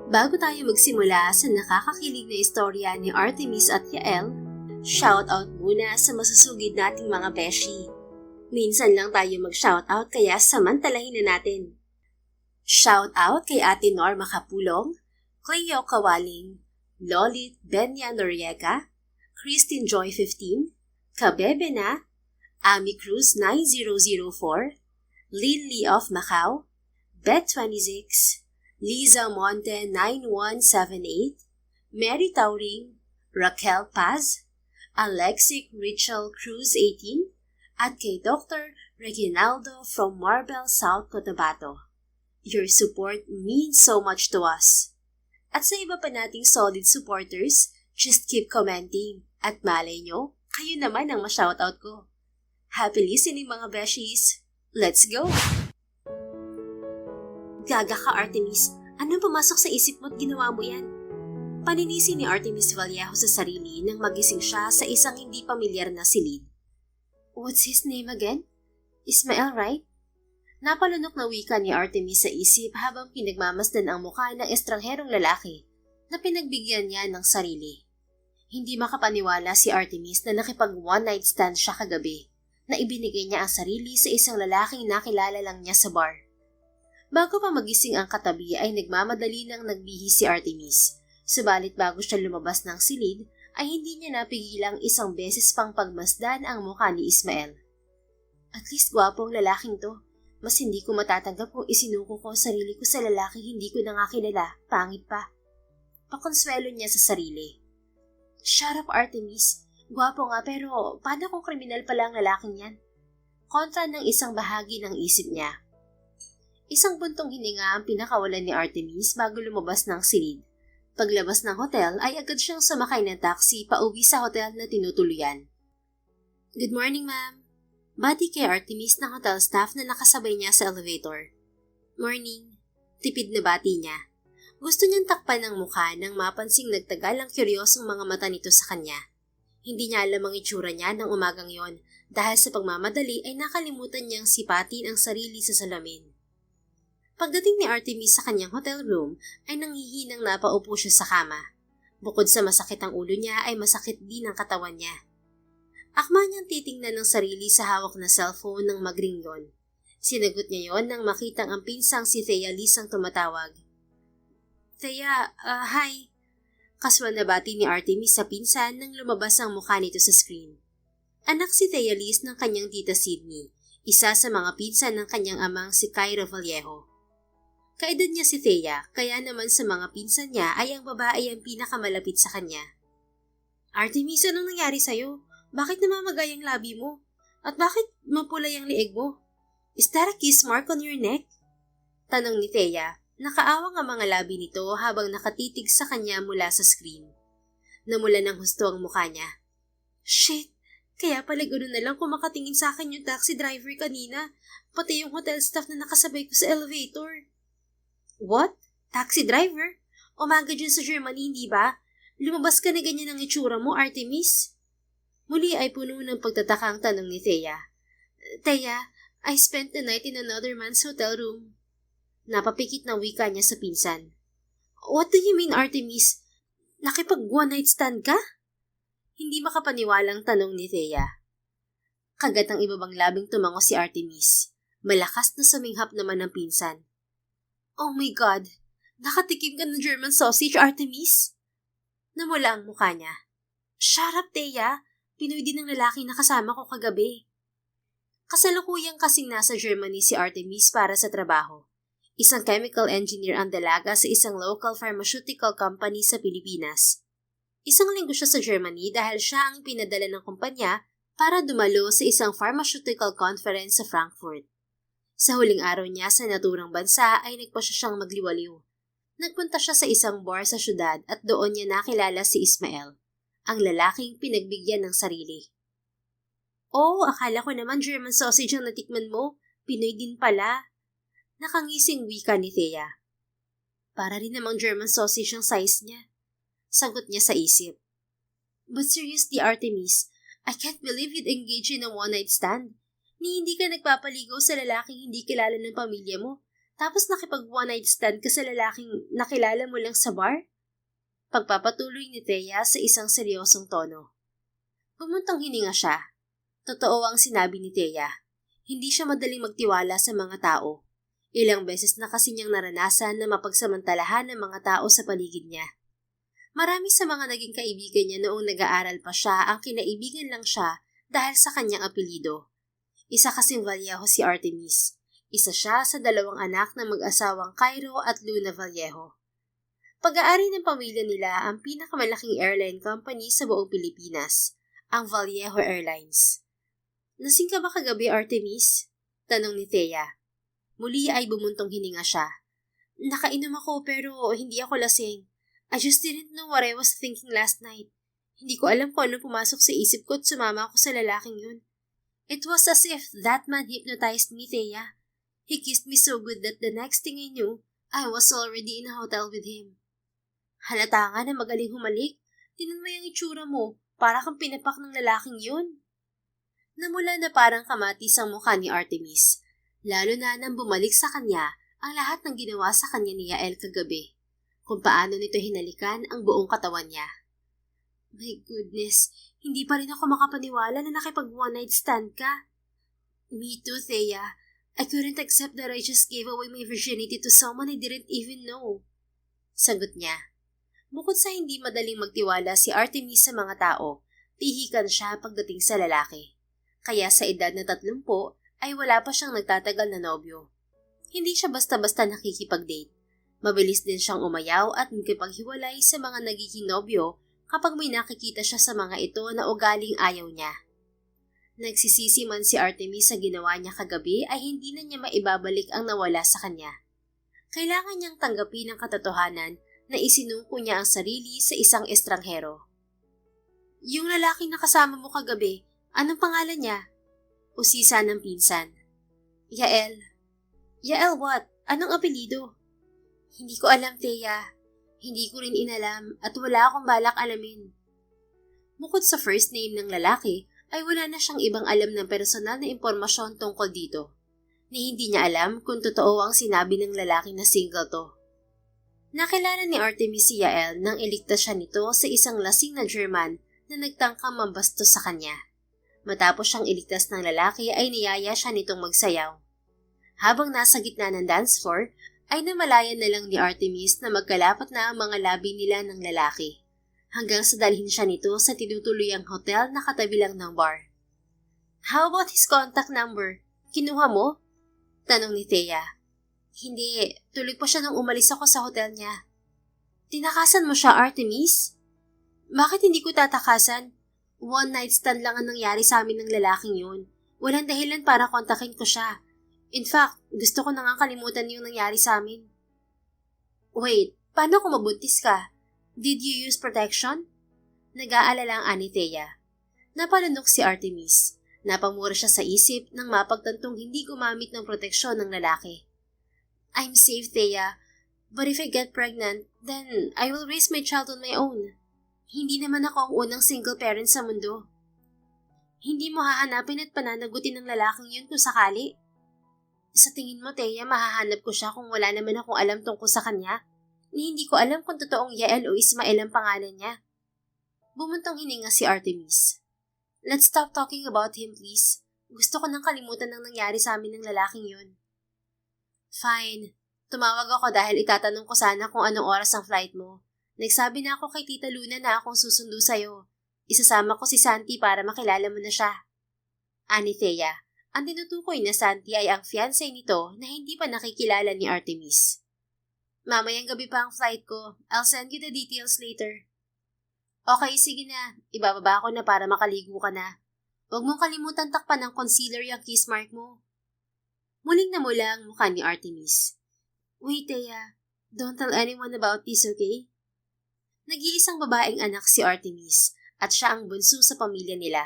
Bago tayo magsimula sa nakakakilig na istorya ni Artemis at Yael, shoutout muna sa masusugid nating mga beshi. Minsan lang tayo mag-shoutout kaya samantalahin na natin. Shoutout kay Ate Norma Kapulong, Cleo Kawaling, Lolit Benya Noriega, Christine Joy 15, Kabebe na, Ami Cruz 9004, Lily of Macau, Bet 26, Liza Monte 9178, Mary Tauring, Raquel Paz, Alexic Richel Cruz 18, at kay Dr. Reginaldo from Marbel, South Cotabato. Your support means so much to us. At sa iba pa nating solid supporters, just keep commenting. At malay nyo, kayo naman ang ma-shoutout ko. Happy listening mga beshies! Let's go! Gaga ka, Artemis. Anong pumasok sa isip mo at ginawa mo yan? Paninisi ni Artemis Vallejo sa sarili nang magising siya sa isang hindi pamilyar na silid. What's his name again? Ismael, right? Napalunok na wika ni Artemis sa isip habang pinagmamasdan ang mukha ng estrangherong lalaki na pinagbigyan niya ng sarili. Hindi makapaniwala si Artemis na nakipag one-night stand siya kagabi, na ibinigay niya ang sarili sa isang lalaking nakilala lang niya sa bar. Bago pa magising ang katabi ay nagmamadali nang nagbihis si Artemis, subalit bago siya lumabas ng silid ay hindi niya napigilang isang beses pang pagmasdan ang mukha ni Ismael. At least gwapong lalaking to. Mas hindi ko matatanggap kung isinuko ko ang sarili ko sa lalaki hindi ko na nga kilala, pangit pa. Pakonsuelo niya sa sarili. Shut up, Artemis. Gwapo nga pero paano kung kriminal pala ang lalaking yan? Kontra ng isang bahagi ng isip niya. Isang buntong hininga ang pinakawalan ni Artemis bago lumabas ng silid. Paglabas ng hotel ay agad siyang sumakay ng taxi pauwi sa hotel na tinutuluyan. Good morning, ma'am. Bati kay Artemis ng hotel staff na nakasabay niya sa elevator. Morning. Tipid na bati niya. Gusto niyang takpan ng mukha nang mapansing nagtagal ang kuryosong mga mata nito sa kanya. Hindi niya alam ang itsura niya ng umagang yon dahil sa pagmamadali ay nakalimutan niyang sipatin ang sarili sa salamin. Pagdating ni Artemis sa kanyang hotel room ay nanghihinang napaupo siya sa kama. Bukod sa masakit ang ulo niya ay masakit din ang katawan niya. Akma niyang titingnan ng sarili sa hawak na cellphone ng magring yon. Sinagot niya yon nang makitang ang pinsang si Thea Liz ang tumatawag. Thea, hi. Kaswal na bati ni Artemis sa pinsan nang lumabas ang mukha nito sa screen. Anak si Thea Liz ng kanyang tita Sydney, isa sa mga pinsan ng kanyang amang si Cairo Vallejo. Kaedad niya si Thea, kaya naman sa mga pinsan niya ay ang babae ang pinakamalapit sa kanya. Artemis, anong nangyari sa'yo? Bakit namamagay ang labi mo? At bakit mapulay ang lieg mo? Is that a kiss mark on your neck? Tanong ni Thea. Nakaawang ang mga labi nito habang nakatitig sa kanya mula sa screen. Namula ng husto ang mukha niya. Shit! Kaya pala gano'n na lang kung makatingin sa akin yung taxi driver kanina, pati yung hotel staff na nakasabay ko sa elevator. What? Taxi driver? Umaga dyan sa Germany, hindi ba? Lumabas ka na ganyan ang itsura mo, Artemis? Muli ay puno ng pagtataka ang tanong ni Thea. Thea, I spent the night in another man's hotel room. Napapikit na wika niya sa pinsan. What do you mean, Artemis? Nakipag one-night stand ka? Hindi makapaniwalang tanong ni Thea. Kagat ang ibabang labing tumango si Artemis. Malakas na suminghap naman ng pinsan. Oh my God! Nakatikim ka ng German sausage, Artemis? Namula ang mukha niya. Shut up, Thea! Pinoy din ng lalaki na kasama ko kagabi. Kasalukuyang kasing nasa Germany si Artemis para sa trabaho. Isang chemical engineer ang dalaga sa isang local pharmaceutical company sa Pilipinas. Isang linggo siya sa Germany dahil siya ang pinadala ng kumpanya para dumalo sa isang pharmaceutical conference sa Frankfurt. Sa huling araw niya sa naturang bansa ay nagpasya siyang magliwaliw. Nagpunta siya sa isang bar sa syudad at doon niya nakilala si Ismael, ang lalaking pinagbigyan ng sarili. Oh, akala ko naman German sausage ang natikman mo. Pinoy din pala. Nakangising wika ni Thea. Para rin namang German sausage ang size niya. Sagot niya sa isip. But seriously, Artemis, I can't believe you'd engage in a one-night stand. Ni hindi ka nagpapaligaw sa lalaking hindi kilala ng pamilya mo. Tapos nakipag one night stand ka sa lalaking nakilala mo lang sa bar? Pagpapatuloy ni Thea sa isang seryosong tono. Bumuntong hininga siya. Totoo ang sinabi ni Thea. Hindi siya madaling magtiwala sa mga tao. Ilang beses na kasi niyang naranasan na mapagsamantalahan ng mga tao sa paligid niya. Marami sa mga naging kaibigan niya noong nag-aaral pa siya ang kinaibigan lang siya dahil sa kanyang apelido. Isa kasing Vallejo si Artemis. Isa siya sa 2 anak ng mag-asawang Cairo at Luna Vallejo. Pag-aari ng pamilya nila ang pinakamalaking airline company sa buong Pilipinas, ang Vallejo Airlines. Lasing ka ba kagabi, Artemis? Tanong ni Thea. Muli ay bumuntong hininga siya. Nakainom ako pero hindi ako lasing. I just didn't know what I was thinking last night. Hindi ko alam kung ano pumasok sa isip ko at sumama ako sa lalaking yun. It was as if that man hypnotized me, Thea. He kissed me so good that the next thing I knew, I was already in a hotel with him. Halata nga na magaling humalik. Tinan mo yung itsura mo, para kang pinapak ng lalaking yun. Namula na parang kamatis ang mukha ni Artemis, lalo na nang bumalik sa kanya ang lahat ng ginawa sa kanya ni Yael kagabi, kung paano nito hinalikan ang buong katawan niya. My goodness, hindi pa rin ako makapaniwala na nakipag one night stand ka. Me too, Thea. I couldn't accept that I just gave away my virginity to someone I didn't even know. Sagot niya. Bukod sa hindi madaling magtiwala si Artemis sa mga tao, pihikan siya pagdating sa lalaki. Kaya sa edad na 30 ay wala pa siyang nagtatagal na nobyo. Hindi siya basta-basta nakikipag-date. Mabilis din siyang umayaw at magkipaghiwalay sa mga nagiging nobyo kapag may nakikita siya sa mga ito na ugaling ayaw niya. Nagsisisi man si Artemis sa ginawa niya kagabi ay hindi na niya maibabalik ang nawala sa kanya. Kailangan niyang tanggapin ang katotohanan na isinuko niya ang sarili sa isang estranghero. Yung lalaking nakasama mo kagabi, anong pangalan niya? Usisa ng pinsan. Yael. Yael what? Anong apelido? Hindi ko alam, Thea. Hindi ko rin inalam at wala akong balak alamin. Bukod sa first name ng lalaki, ay wala na siyang ibang alam ng personal na impormasyon tungkol dito. Ni hindi niya alam kung totoo ang sinabi ng lalaki na single to. Nakilala ni Artemis si Yael nang iligtas siya nito sa isang lasing na German na nagtangkang mambastos sa kanya. Matapos siyang iligtas ng lalaki ay niyaya siya nitong magsayaw. Habang nasa gitna ng dance floor, ay namalayan na lang ni Artemis na magkalapat na ang mga labi nila ng lalaki, hanggang sa dalhin siya nito sa tinutuluyang hotel na katabi lang ng bar. How about his contact number? Kinuha mo? Tanong ni Thea. Hindi, tuloy pa siya nang umalis ako sa hotel niya. Tinakasan mo siya, Artemis? Bakit hindi ko tatakasan? One night stand lang ang nangyari sa amin ng lalaking yun. Walang dahilan para kontakin ko siya. In fact, gusto ko na nga kalimutan yung nangyari sa amin. Wait, paano kung mabuntis ka? Did you use protection? Nag-aalala ang ani Thea. Napalunok si Artemis. Napamura siya sa isip nang mapagtantong hindi gumamit ng proteksyon ng lalaki. I'm safe, Thea. But if I get pregnant, then I will raise my child on my own. Hindi naman ako ang unang single parent sa mundo. Hindi mo hahanapin at pananagutin ng lalaking yun kung sakali. Sa tingin mo, Thea, mahahanap ko siya kung wala naman akong alam tungkol sa kanya? Ni hindi ko alam kung totoong Yael o Ismael ang pangalan niya. Bumuntong hininga si Artemis. Let's stop talking about him, please. Gusto ko nang kalimutan ng nangyari sa amin ng lalaking yun. Fine. Tumawag ako dahil itatanong ko sana kung anong oras ang flight mo. Nagsabi na ako kay Tita Luna na akong susundo sa'yo. Isasama ko si Santi para makilala mo na siya. Ani Thea. Ang tinutukoy na Santi ay ang fiancé nito na hindi pa nakikilala ni Artemis. Mamayang gabi pa ang flight ko. I'll send you the details later. Okay, sige na. Ibababa ko na para makaligo ka na. Huwag mong kalimutan takpan ng concealer yung kiss mark mo. Muling namula ang mukha ni Artemis. Wait, Thea. Don't tell anyone about this, okay? Nag-iisang babaeng anak si Artemis at siya ang bunso sa pamilya nila.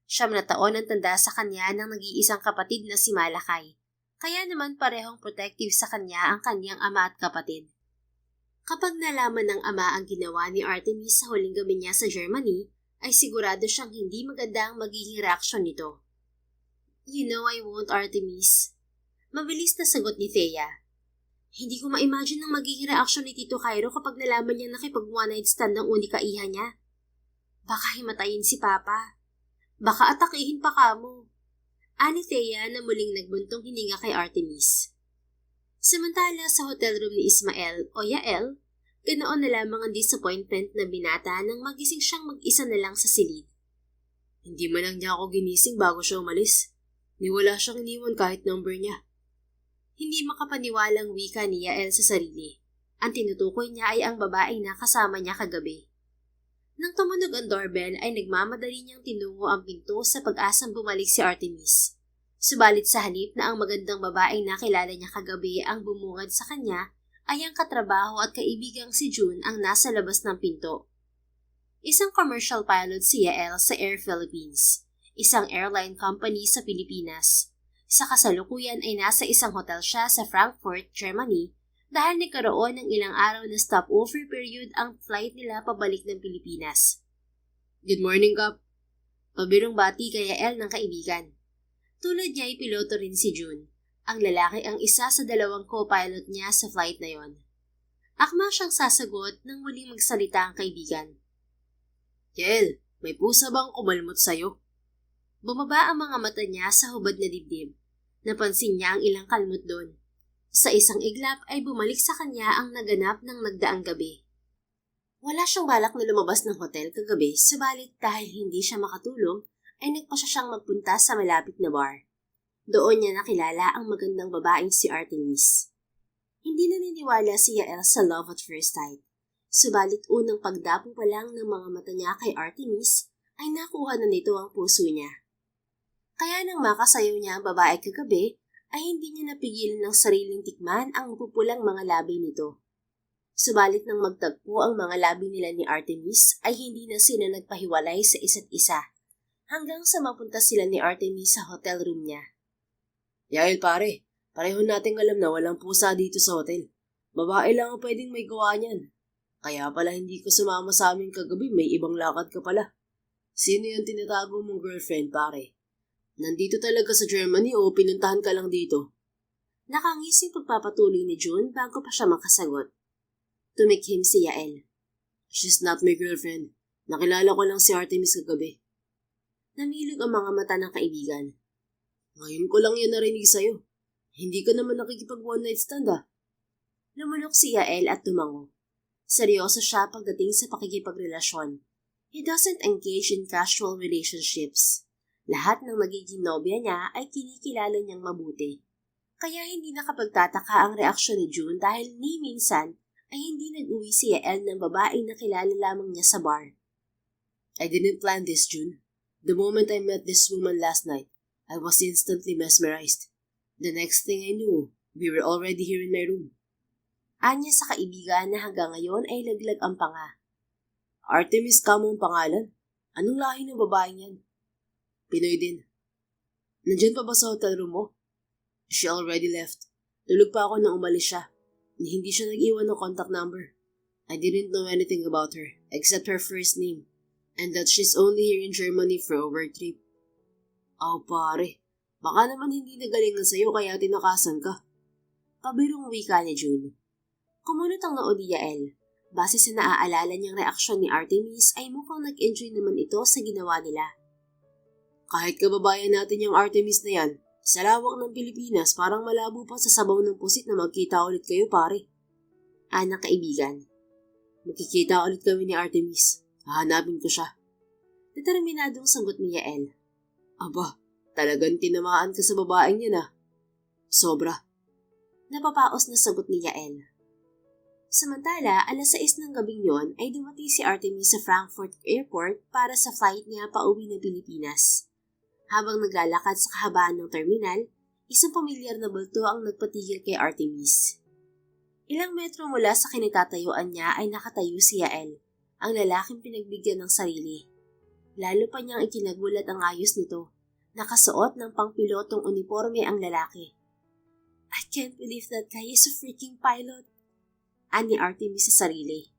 9 na taon ang tanda sa kanya ng nag-iisang kapatid na si Malakay. Kaya naman parehong protective sa kanya ang kanyang ama at kapatid. Kapag nalaman ng ama ang ginawa ni Artemis sa huling gabi niya sa Germany, ay sigurado siyang hindi maganda ang magiging reaksyon nito. You know I won't, Artemis. Mabilis na sagot ni Thea. Hindi ko ma-imagine ang magiging reaksyon ni Tito Cairo kapag nalaman niya nakipag one night stand ng unika-iha niya. Baka himatayin si Papa. Baka atakihin pa kamo. Ani Thea na muling nagbuntong hininga kay Artemis. Samantala sa hotel room ni Ismael o Yael, ganoon na lamang ang disappointment na binata nang magising siyang mag-isa na lang sa silid. Hindi man lang niya ako ginising bago siya umalis. Wala siyang iniwan kahit number niya. Hindi makapaniwalang wika ni Yael sa sarili. Ang tinutukoy niya ay ang babaeng nakasama niya kagabi. Nang tumunog ang doorbell ay nagmamadali niyang tinungo ang pinto sa pag-asang bumalik si Artemis. Subalit sa halip na ang magandang babaeng nakilala niya kagabi ang bumungad sa kanya, ay ang katrabaho at kaibigang si June ang nasa labas ng pinto. Isang commercial pilot si Yael sa Air Philippines, isang airline company sa Pilipinas. Sa kasalukuyan ay nasa isang hotel siya sa Frankfurt, Germany, dahil nagkaroon ng ilang araw na stopover period ang flight nila pabalik ng Pilipinas. Good morning, Kap. Pabirong bati kay Yael ng kaibigan. Tulad niya ay piloto rin si June. Ang lalaki ang isa sa dalawang co-pilot niya sa flight na yon. Akma siyang sasagot nang muling magsalita ang kaibigan. Yael, may pusa bang kumalmot sa'yo? Bumaba ang mga mata niya sa hubad na dibdib. Napansin niya ang ilang kalmot doon. Sa isang iglap ay bumalik sa kanya ang naganap ng nagdaang gabi. Wala siyang balak na lumabas ng hotel kagabi, subalit dahil hindi siya makatulog, ay nagpasya siyang magpunta sa malapit na bar. Doon niya nakilala ang magandang babaeng si Artemis. Hindi naniniwala si Yael sa love at first sight. Subalit unang pagdapo pa lang ng mga mata niya kay Artemis, ay nakuha na nito ang puso niya. Kaya nang makasayaw niya ang babae kagabi, ay hindi niya napigilan ng sariling tikman ang pupulang mga labi nito. Subalit nang magtagpo ang mga labi nila ni Artemis, ay hindi na sila nagpahiwalay sa isa't isa, hanggang sa mapunta sila ni Artemis sa hotel room niya. Yael pare, pareho nating alam na walang pusa dito sa hotel. Babae lang ang pwedeng may gawa niyan. Kaya pala hindi ko sumama sa amin kagabi, may ibang lakad ka pala. Sino yung tinatago mong girlfriend pare? Nandito talaga sa Germany o pinuntahan ka lang dito? Nakangising pagpapatuloy ni June bago pa siya makasagot. Tumikhim si Yael. She's not my girlfriend. Nakilala ko lang si Artemis kagabi. Namilog ang mga mata ng kaibigan. Ngayon ko lang yan narinig sa'yo. Hindi ka naman nakikipag one night stand ah. Lumunok si Yael at tumango. Seryoso siya pagdating sa pakikipagrelasyon. He doesn't engage in casual relationships. Lahat ng magiging nobya niya ay kinikilala niyang mabuti. Kaya hindi nakapagtataka ang reaksyon ni June dahil ni minsan ay hindi nag-uwi si Yael ng babaeng na kilala lamang niya sa bar. I didn't plan this, June. The moment I met this woman last night, I was instantly mesmerized. The next thing I knew, we were already here in my room. Anya sa kaibigan na hanggang ngayon ay laglag ang panga. Artemis ka mong pangalan? Anong lahi ng babaeng yan? Pinoy din. Nandyan pa ba sa hotel room mo? She already left. Tulog pa ako nang umalis siya. Hindi siya nag-iwan ng contact number. I didn't know anything about her, except her first name, and that she's only here in Germany for a work trip. Oh pare, baka naman hindi nagalingan sa'yo kaya tinakasan ka. Pabirong wika ni June. Kumunot ang noo ni Yael. Base sa naaalala niyang reaksyon ni Artemis ay mukhang nag-enjoy naman ito sa ginawa nila. Kahit kababayan natin yung Artemis na yan, sa lawak ng Pilipinas parang malabo pa sa sabaw ng pusit na magkita ulit kayo pare. Anak kaibigan. Magkikita ulit kami ni Artemis. Hahanapin ko siya. Determinadong sagot ni Yael. Aba, talagang tinamaan ka sa babaeng yan ah. Sobra. Napapaos na sagot ni Yael. Samantala, 6:00 ng gabing yon ay dumating si Artemis sa Frankfurt Airport para sa flight niya pauwi ng Pilipinas. Habang naglalakad sa kahabaan ng terminal, isang pamilyar na bulto ang nagpatigil kay Artemis. Ilang metro mula sa kinitatayuan niya ay nakatayo si Yael, ang lalaking pinagbigyan ng sarili. Lalo pa niyang ikinagulat ang ayos nito. Nakasuot ng pangpilotong uniforme ang lalaki. I can't believe that guy is a freaking pilot. Ani Artemis sa sarili.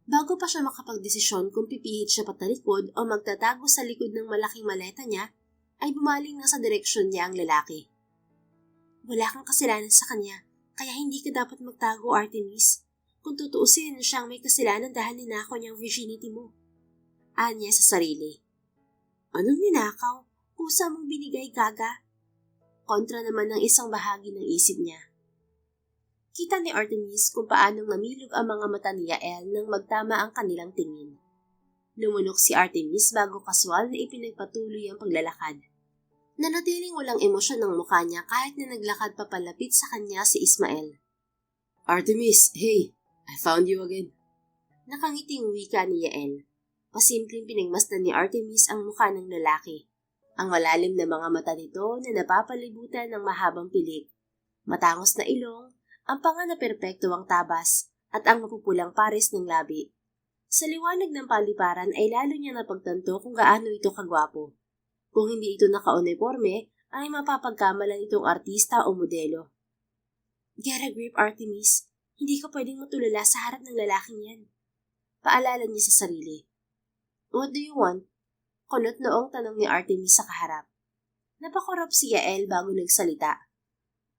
Bago pa siya makapagdesisyon kung pipihit siya patalikod o magtatago sa likod ng malaking maleta niya, ay bumaling na sa direksyon niya ang lalaki. Wala kang kasalanan sa kanya. Kaya hindi ka dapat magtago, Artemis. Kung tutuusin, siyang may kasalanan dahil ninakaw niyang virginity mo. Anya sa sarili. Anong ninakaw? Kusa mong binigay, gaga? Kontra naman ng isang bahagi ng isip niya. Kita ni Artemis kung paanong namilog ang mga mata ni Yael nang magtama ang kanilang tingin. Lumunok si Artemis bago kaswal na ipinagpatuloy ang paglalakad. Nanatiling walang emosyon ng mukha niya kahit na naglakad papalapit sa kanya si Ismael. Artemis, hey! I found you again. Nakangiting wika ni Yael. Pasimpleng pinagmasdan ni Artemis ang mukha ng lalaki. Ang malalim na mga mata nito na napapalibutan ng mahabang pilik. Matangos na ilong, ang panga na perpekto ang tabas, at ang mapupulang pares ng labi. Sa liwanag ng paliparan ay lalo niya napagtanto kung gaano ito kagwapo. Kung hindi ito naka-uniforme, ay mapapagkamalan itong artista o modelo. Get a grip, Artemis. Hindi ka pwedeng matulala sa harap ng lalaking yan. Paalala niya sa sarili. What do you want? Kunot noong tanong ni Artemis sa kaharap. Napakurap si Yael bago nagsalita.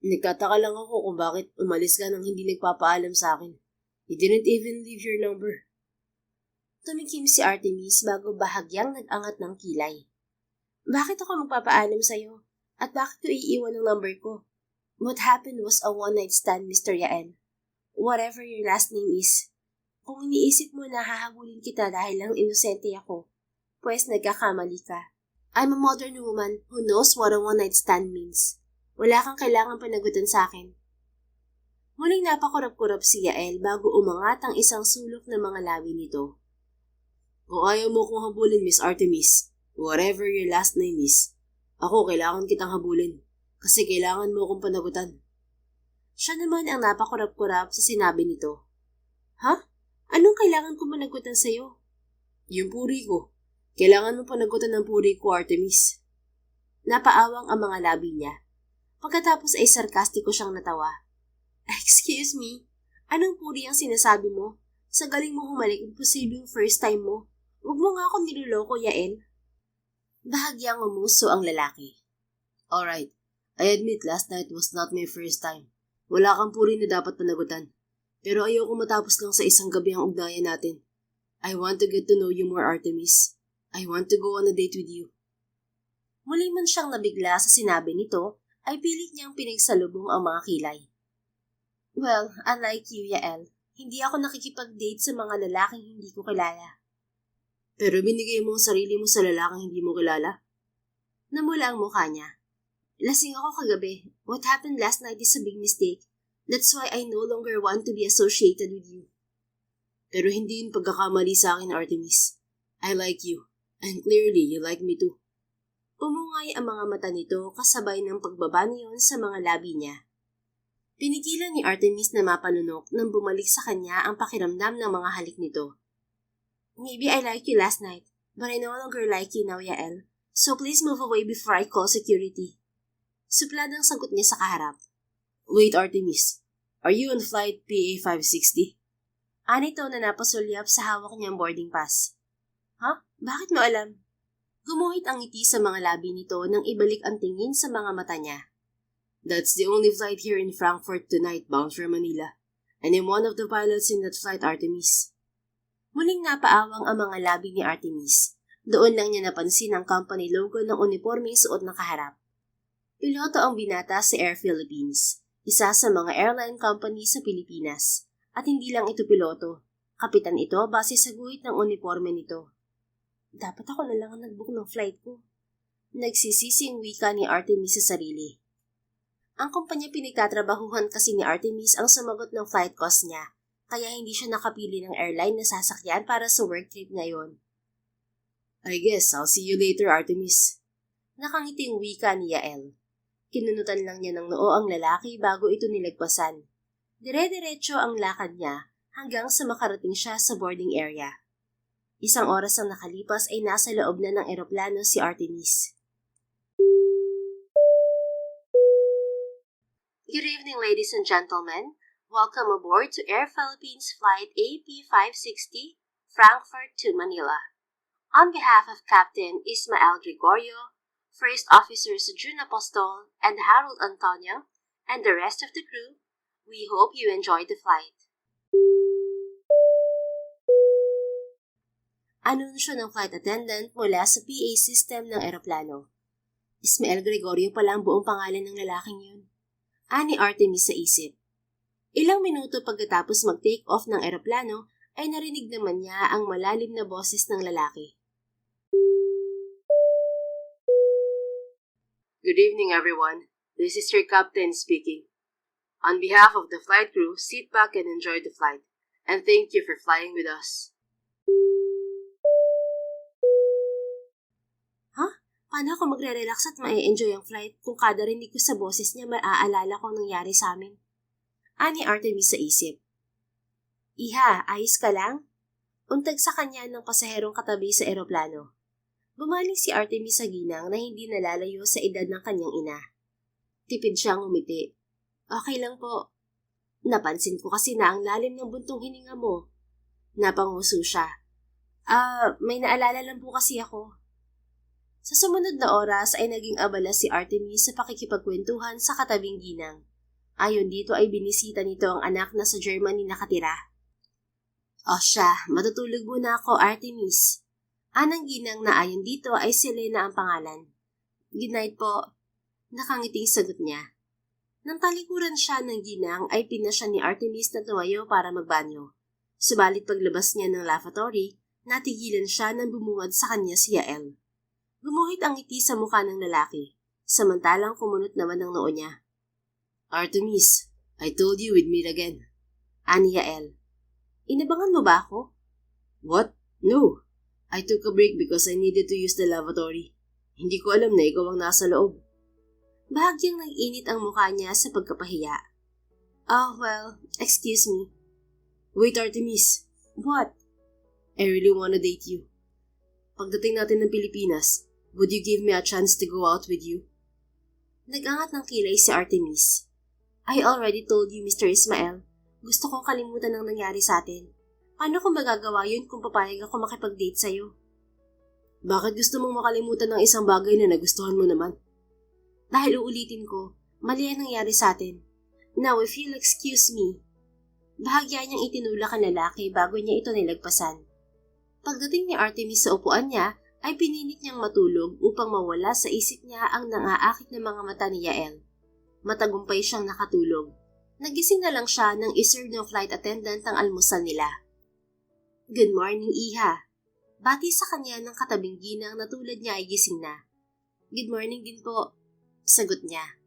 Nagtataka lang ako kung bakit umalis ka nang hindi nagpapaalam sa akin. You didn't even leave your number. Tumikim si Artemis bago bahagyang nag-angat ng kilay. Bakit ako magpapaalam sa'yo? At bakit ko iiwan ang number ko? What happened was a one-night stand, Mr. Yael. Whatever your last name is. Kung iniisip mo na hahabulin kita dahil lang inosente ako, pues nagkakamali ka. I'm a modern woman who knows what a one-night stand means. Wala kang kailangang panagutan sa akin. Muling napakurap-kurap si Yael bago umangat ang isang sulok ng mga labi nito. Kung ayaw mo kong habulin, Miss Artemis, whatever your last name is, ako kailangan kitang habulin kasi kailangan mo akong panagutan. Siya naman ang napakurap-kurap sa sinabi nito. Ha? Anong kailangan ko managutan sa'yo? Yung puri ko. Kailangan mo panagutan ng puri ko, Artemis. Napaawang ang mga labi niya. Pagkatapos ay sarkastiko siyang natawa. Excuse me, anong puri ang sinasabi mo? Sa galing mo humalik, imposibleng first time mo. Huwag mo nga akong niloloko, Yael. Bahagyang umuso ang lalaki. Alright, I admit last night was not my first time. Wala kang puri na dapat panagutan. Pero ayoko matapos lang sa isang gabi ang ugnayan natin. I want to get to know you more, Artemis. I want to go on a date with you. Muli man siyang nabigla sa sinabi nito, ay pilit niyang pinagsalubong ang mga kilay. Well, unlike you, Yael, hindi ako nakikipag-date sa mga lalaking hindi ko kilala. Pero binigay mo ang sarili mo sa lalaking hindi mo kilala? Namula ang mukha niya. Lasing ako kagabi. What happened last night is a big mistake. That's why I no longer want to be associated with you. Pero hindi yun pagkakamali sa akin, Artemis. I like you. And clearly, you like me too. Umungay ang mga mata nito kasabay ng pagbaba niyon sa mga labi niya. Pinigilan ni Artemis na mapanunok nang bumalik sa kanya ang pakiramdam ng mga halik nito. Maybe I liked you last night, but I no longer like you now, Yael. So please move away before I call security. Suplad ang sagot niya sa kaharap. Wait, Artemis. Are you on flight PA-560? Anito na napasulyap sa hawak niyang boarding pass. Ha? Bakit mo alam? Gumuhit ang ngiti sa mga labi nito nang ibalik ang tingin sa mga mata niya. That's the only flight here in Frankfurt tonight bound for Manila. And I'm one of the pilots in that flight, Artemis. Muling napaawang ang mga labi ni Artemis. Doon lang niya napansin ang company logo ng uniformeng suot na kaharap. Piloto ang binata sa Air Philippines, isa sa mga airline company sa Pilipinas. At hindi lang ito piloto, kapitan ito base sa guhit ng uniforme nito. Dapat ako na lang ang nag-book ng flight ko. Nagsisising wika ni Artemis sa sarili. Ang kumpanya pinagtatrabahuhan kasi ni Artemis ang sumagot ng flight cost niya, kaya hindi siya nakapili ng airline na sasakyan para sa work trip ngayon. I guess I'll see you later, Artemis. Nakangiting wika ni Yael. Kinunutan lang niya ng noo ang lalaki bago ito nilagpasan. Dire-diretso ang lakad niya hanggang sa makarating siya sa boarding area. Isang oras ang nakalipas ay nasa loob na ng eroplano si Artemis. Good evening, ladies and gentlemen. Welcome aboard to Air Philippines Flight AP560, Frankfurt to Manila. On behalf of Captain Ismael Gregorio, First Officers June Apostol and Harold Antonio, and the rest of the crew, We hope you enjoy the flight. Anunsyo ng flight attendant mula sa PA system ng eroplano. Ismael Gregorio pala ang buong pangalan ng lalaking yun. Ani Artemis sa isip. Ilang minuto pagkatapos mag-take off ng eroplano ay narinig naman niya ang malalim na boses ng lalaki. Good evening, everyone. This is your captain speaking. On behalf of the flight crew, sit back and enjoy the flight. And thank you for flying with us. Paano ako magre-relax at ma-enjoy ang flight kung kada rinig ko sa boses niya maaalala ko ang nangyari sa amin? Ani Artemis sa isip. Iha, ayos ka lang? Untag sa kanya ng pasaherong katabi sa eroplano. Bumaling si Artemis sa ginang na hindi nalalayo sa edad ng kanyang ina. Tipid siyang umiti. Okay lang po. Napansin ko kasi na ang lalim ng buntong hininga mo. Napanguso siya. May naalala lang po kasi ako. Sa sumunod na oras ay naging abala si Artemis sa pakikipagkwentuhan sa katabing ginang. Ayon dito ay binisita nito ang anak na sa Germany nakatira. O siya, matutulog muna ako, Artemis. Anang ginang na ayon dito ay si Lena ang pangalan. Good night po. Nakangiting sagot niya. Nang talikuran siya ng ginang ay pinasya ni Artemis na tumayo para magbanyo. Subalit paglabas niya ng lavatory, natigilan siya nang bumungad sa kanya si Yael. Gumuhit ang ngiti sa mukha ng lalaki, samantalang kumunot naman ang noo niya. Artemis, I told you we'd meet again. Ani Yael. Inabangan mo ba ako? What? No. I took a break because I needed to use the lavatory. Hindi ko alam na ikaw ang nasa loob. Bahagyang nag-init ang mukha niya sa pagkapahiya. Oh, well, excuse me. Wait, Artemis. What? I really wanna date you. Pagdating natin ng Pilipinas, would you give me a chance to go out with you? Nag-angat ng kilay si Artemis. I already told you, Mr. Ismael. Gusto kong kalimutan ang nangyari sa atin. Paano ko magagawa yun kung papayag ako makipag-date sa'yo? Bakit gusto mong makalimutan ng isang bagay na nagustuhan mo naman? Dahil uulitin ko, mali ang nangyari sa atin. Now, if you'll excuse me. Bahagya niyang itinulak ang lalaki bago niya ito nilagpasan. Pagdating ni Artemis sa upuan niya, ay pinilit niyang matulog upang mawala sa isip niya ang nangaakit na mga mata ni Yael. Matagumpay siyang nakatulog. Nagising na lang siya nang iserve ng flight attendant ang almusal nila. Good morning, Iha. Bati sa kanya ng katabing ginang na tulad niya ay gising na. Good morning din po, sagot niya.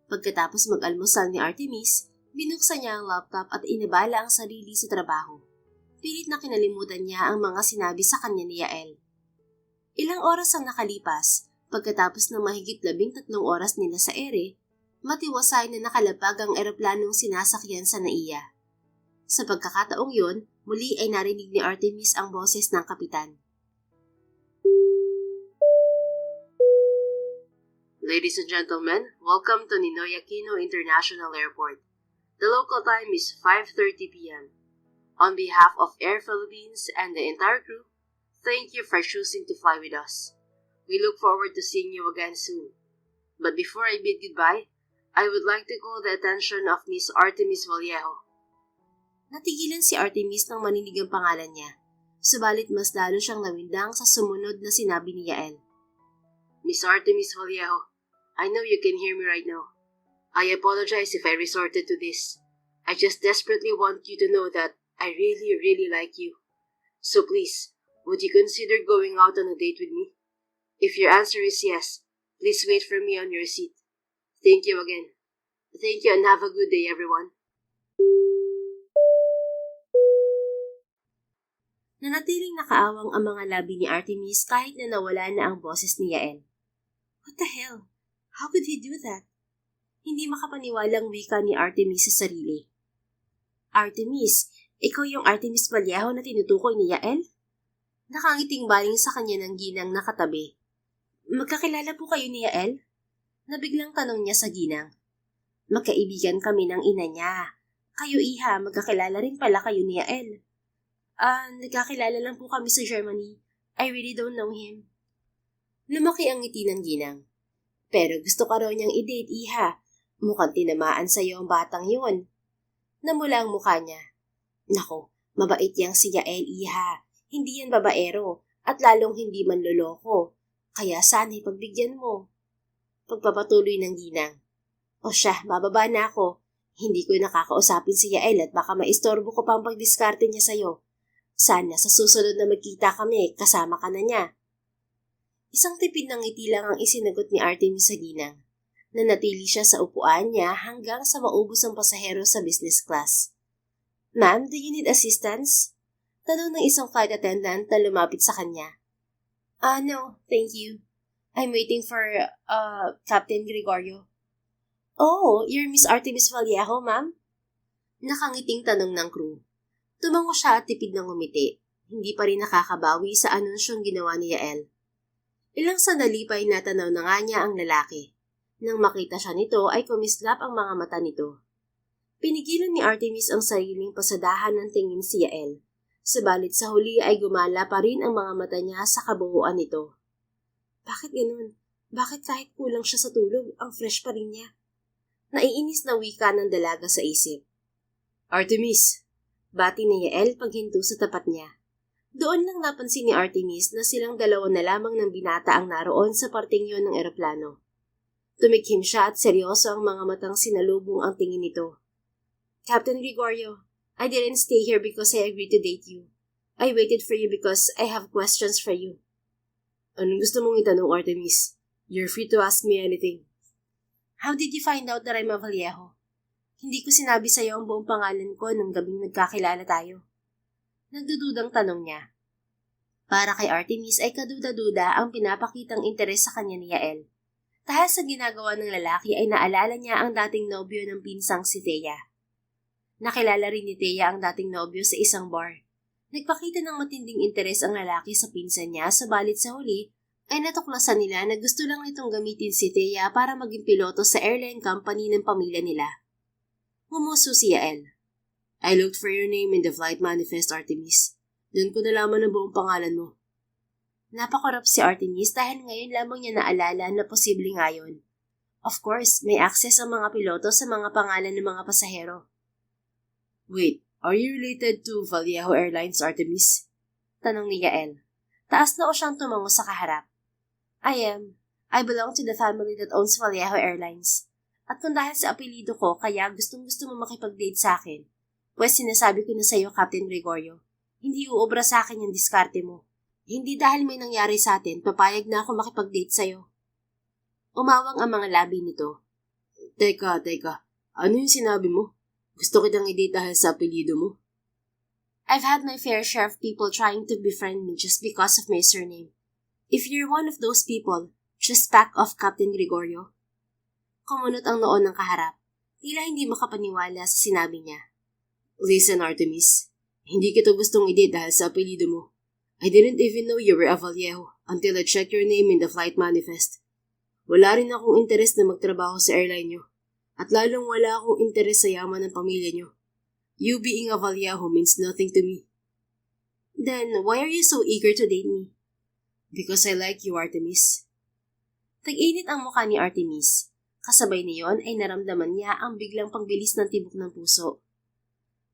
Pagkatapos mag-almusal ni Artemis, binuksan niya ang laptop at inabala ang sarili sa trabaho. Pilit na kinalimutan niya ang mga sinabi sa kanya ni Yael. Ilang oras ang nakalipas, pagkatapos ng mahigit 13 oras nila sa ere, matiwasay na nakalapag ang eroplanong sinasakyan sa NAIA. Sa pagkakataong yun, muli ay narinig ni Artemis ang boses ng kapitan. Ladies and gentlemen, welcome to Ninoy Aquino International Airport. The local time is 5:30 p.m. On behalf of Air Philippines and the entire crew, thank you for choosing to fly with us. We look forward to seeing you again soon. But before I bid goodbye, I would like to call the attention of Miss Artemis Vallejo. Natigilan si Artemis nang maninig ang pangalan niya, subalit mas lalo siyang nawindang sa sumunod na sinabi ni Yael. Miss Artemis Vallejo, I know you can hear me right now. I apologize if I resorted to this. I just desperately want you to know that I really, really like you. So please, would you consider going out on a date with me? If your answer is yes, please wait for me on your seat. Thank you again. Thank you and have a good day, everyone. Nanatiling nakaawang ang mga labi ni Artemis kahit na nawala na ang boses ni Yael. What the hell? How could he do that? Hindi makapaniwalang wika ni Artemis sa sarili. Artemis, ikaw yung Artemis Vallejo na tinutukoy ni Yael? Nakangiting baling sa kanya ng ginang nakatabi. Magkakilala po kayo ni Yael? Nabiglang tanong niya sa ginang. Magkaibigan kami ng ina niya. Kayo, Iha, magkakilala rin pala kayo ni Yael. Nagkakilala lang po kami sa Germany. I really don't know him. Lumaki ang ngiti ng ginang. Pero gusto ka raw niyang i-date, Iha. Mukhang tinamaan sa'yo ang batang yun. Namula ang mukha niya. Nako, mabait yang si Yael, iha. Hindi yan babaero at lalong hindi manloloko. Kaya sana'y pagbigyan mo. Pagpapatuloy ng ginang. O siya, bababa na ako. Hindi ko nakakausapin si Yael at baka maistorbo ko pang pagdiskarte niya sa'yo. Sana sa susunod na magkita kami, kasama ka na niya. Isang tipid ng ngiti lang ang isinagot ni Artemis sa ginang. Nanatili siya sa upuan niya hanggang sa maubos ang pasahero sa business class. Ma'am, do you need assistance? Tanong ng isang flight attendant na lumapit sa kanya. No, thank you. I'm waiting for, Captain Gregorio. Oh, you're Miss Artemis Vallejo, ma'am? Nakangiting tanong ng crew. Tumango siya at tipid ng ngumiti. Hindi pa rin nakakabawi sa anunsyong ginawa ni Yael. Ilang sandali pa ay natanaw na nga niya ang lalaki. Nang makita siya nito ay kumislap ang mga mata nito. Pinigilan ni Artemis ang sariling pasadahan ng tingin si Yael. Subalit sa huli ay gumala pa rin ang mga mata niya sa kabuuan nito. Bakit ganun? Bakit kahit kulang siya sa tulog, ang fresh pa rin niya? Naiinis na wika ng dalaga sa isip. Artemis! Bati ni Yael paghinto sa tapat niya. Doon lang napansin ni Artemis na silang dalawa na lamang ng binata ang naroon sa parting yun ng eroplano. Tumikhim siya at seryoso ang mga matang sinalubong ang tingin nito. Captain Gregorio, I didn't stay here because I agreed to date you. I waited for you because I have questions for you. Anong gusto mong itanong, Artemis? You're free to ask me anything. How did you find out that I'm a Vallejo? Hindi ko sinabi sa'yo ang buong pangalan ko nung gabing nagkakilala tayo. Nagdududang tanong niya. Para kay Artemis ay kaduda-duda ang pinapakitang interes sa kanya ni Yael. Dahil sa ginagawa ng lalaki ay naalala niya ang dating nobyo ng pinsang si Thea. Nakilala rin ni Thea ang dating nobyo sa isang bar. Nagpakita ng matinding interes ang lalaki sa pinsan niya, subalit sa huli ay natuklasan nila na gusto lang nitong gamitin si Thea para maging piloto sa airline company ng pamilya nila. Ngumuso si Yael. I looked for your name in the flight manifest, Artemis. Doon ko nalaman ang buong pangalan mo. Napakorap si Artemis dahil ngayon lamang niya naalala na posible nga yun. Of course, may access ang mga piloto sa mga pangalan ng mga pasahero. Wait, are you related to Vallejo Airlines, Artemis? Tanong ni Yael. Taas na o siyang tumango sa kaharap. I am. I belong to the family that owns Vallejo Airlines. At kung dahil sa apelido ko, kaya gustong-gusto mo makipag-date sa akin, pues sinasabi ko na sa iyo, Captain Gregorio, hindi uobra sa akin yung diskarte mo. Hindi dahil may nangyari sa atin, papayag na ako makipag-date sa'yo. Umawang ang mga labi nito. Teka. Ano yung sinabi mo? Gusto kitang i-date dahil sa apelido mo? I've had my fair share of people trying to befriend me just because of my surname. If you're one of those people, just back off, Captain Gregorio. Kumunot ang noon ng kaharap. Tila hindi makapaniwala sa sinabi niya. Listen, Artemis. Hindi kita gustong i-date dahil sa apelido mo. I didn't even know you were a Vallejo until I checked your name in the flight manifest. Wala rin akong interes na magtrabaho sa airline nyo. At lalong wala akong interes sa yaman ng pamilya nyo. You being a Vallejo means nothing to me. Then, why are you so eager to date me? Because I like you, Artemis. Tag-init ang mukha ni Artemis. Kasabay niyon ay naramdaman niya ang biglang pagbilis ng tibok ng puso.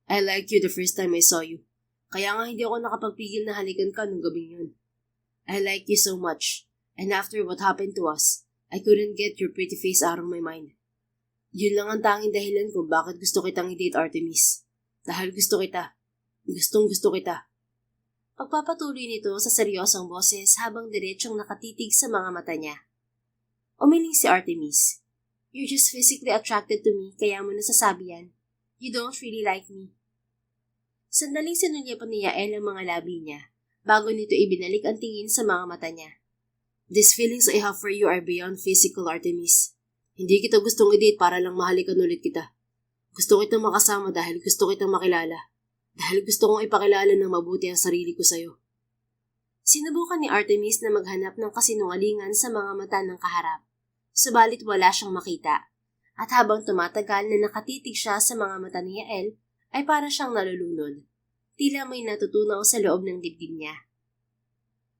I liked you the first time I saw you. Kaya nga hindi ako nakapagpigil na halikan ka nung gabing yun. I like you so much. And after what happened to us, I couldn't get your pretty face out of my mind. Yun lang ang tanging dahilan kung bakit gusto kitang i-date, Artemis. Dahil gusto kita. Gustong-gusto kita. Pagpapatuloy nito sa seryosong boses habang diretsyong nakatitig sa mga mata niya. Umiling si Artemis. You're just physically attracted to me, kaya mo nasasabi yan. You don't really like me. Sandaling sinulyapan ni Yael ang mga labi niya, bago nito ibinalik ang tingin sa mga mata niya. These feelings I have for you are beyond physical, Artemis. Hindi kita gustong i-date para lang mahalikan ulit kita. Gusto kitang makasama dahil gusto kitang makilala. Dahil gusto kong ipakilala ng mabuti ang sarili ko sa'yo. Sinubukan ni Artemis na maghanap ng kasinungalingan sa mga mata ng kaharap. Subalit wala siyang makita. At habang tumatagal na nakatitig siya sa mga mata ni Yael, ay para siyang nalulunod. Tila may natutunaw sa loob ng dibdib niya.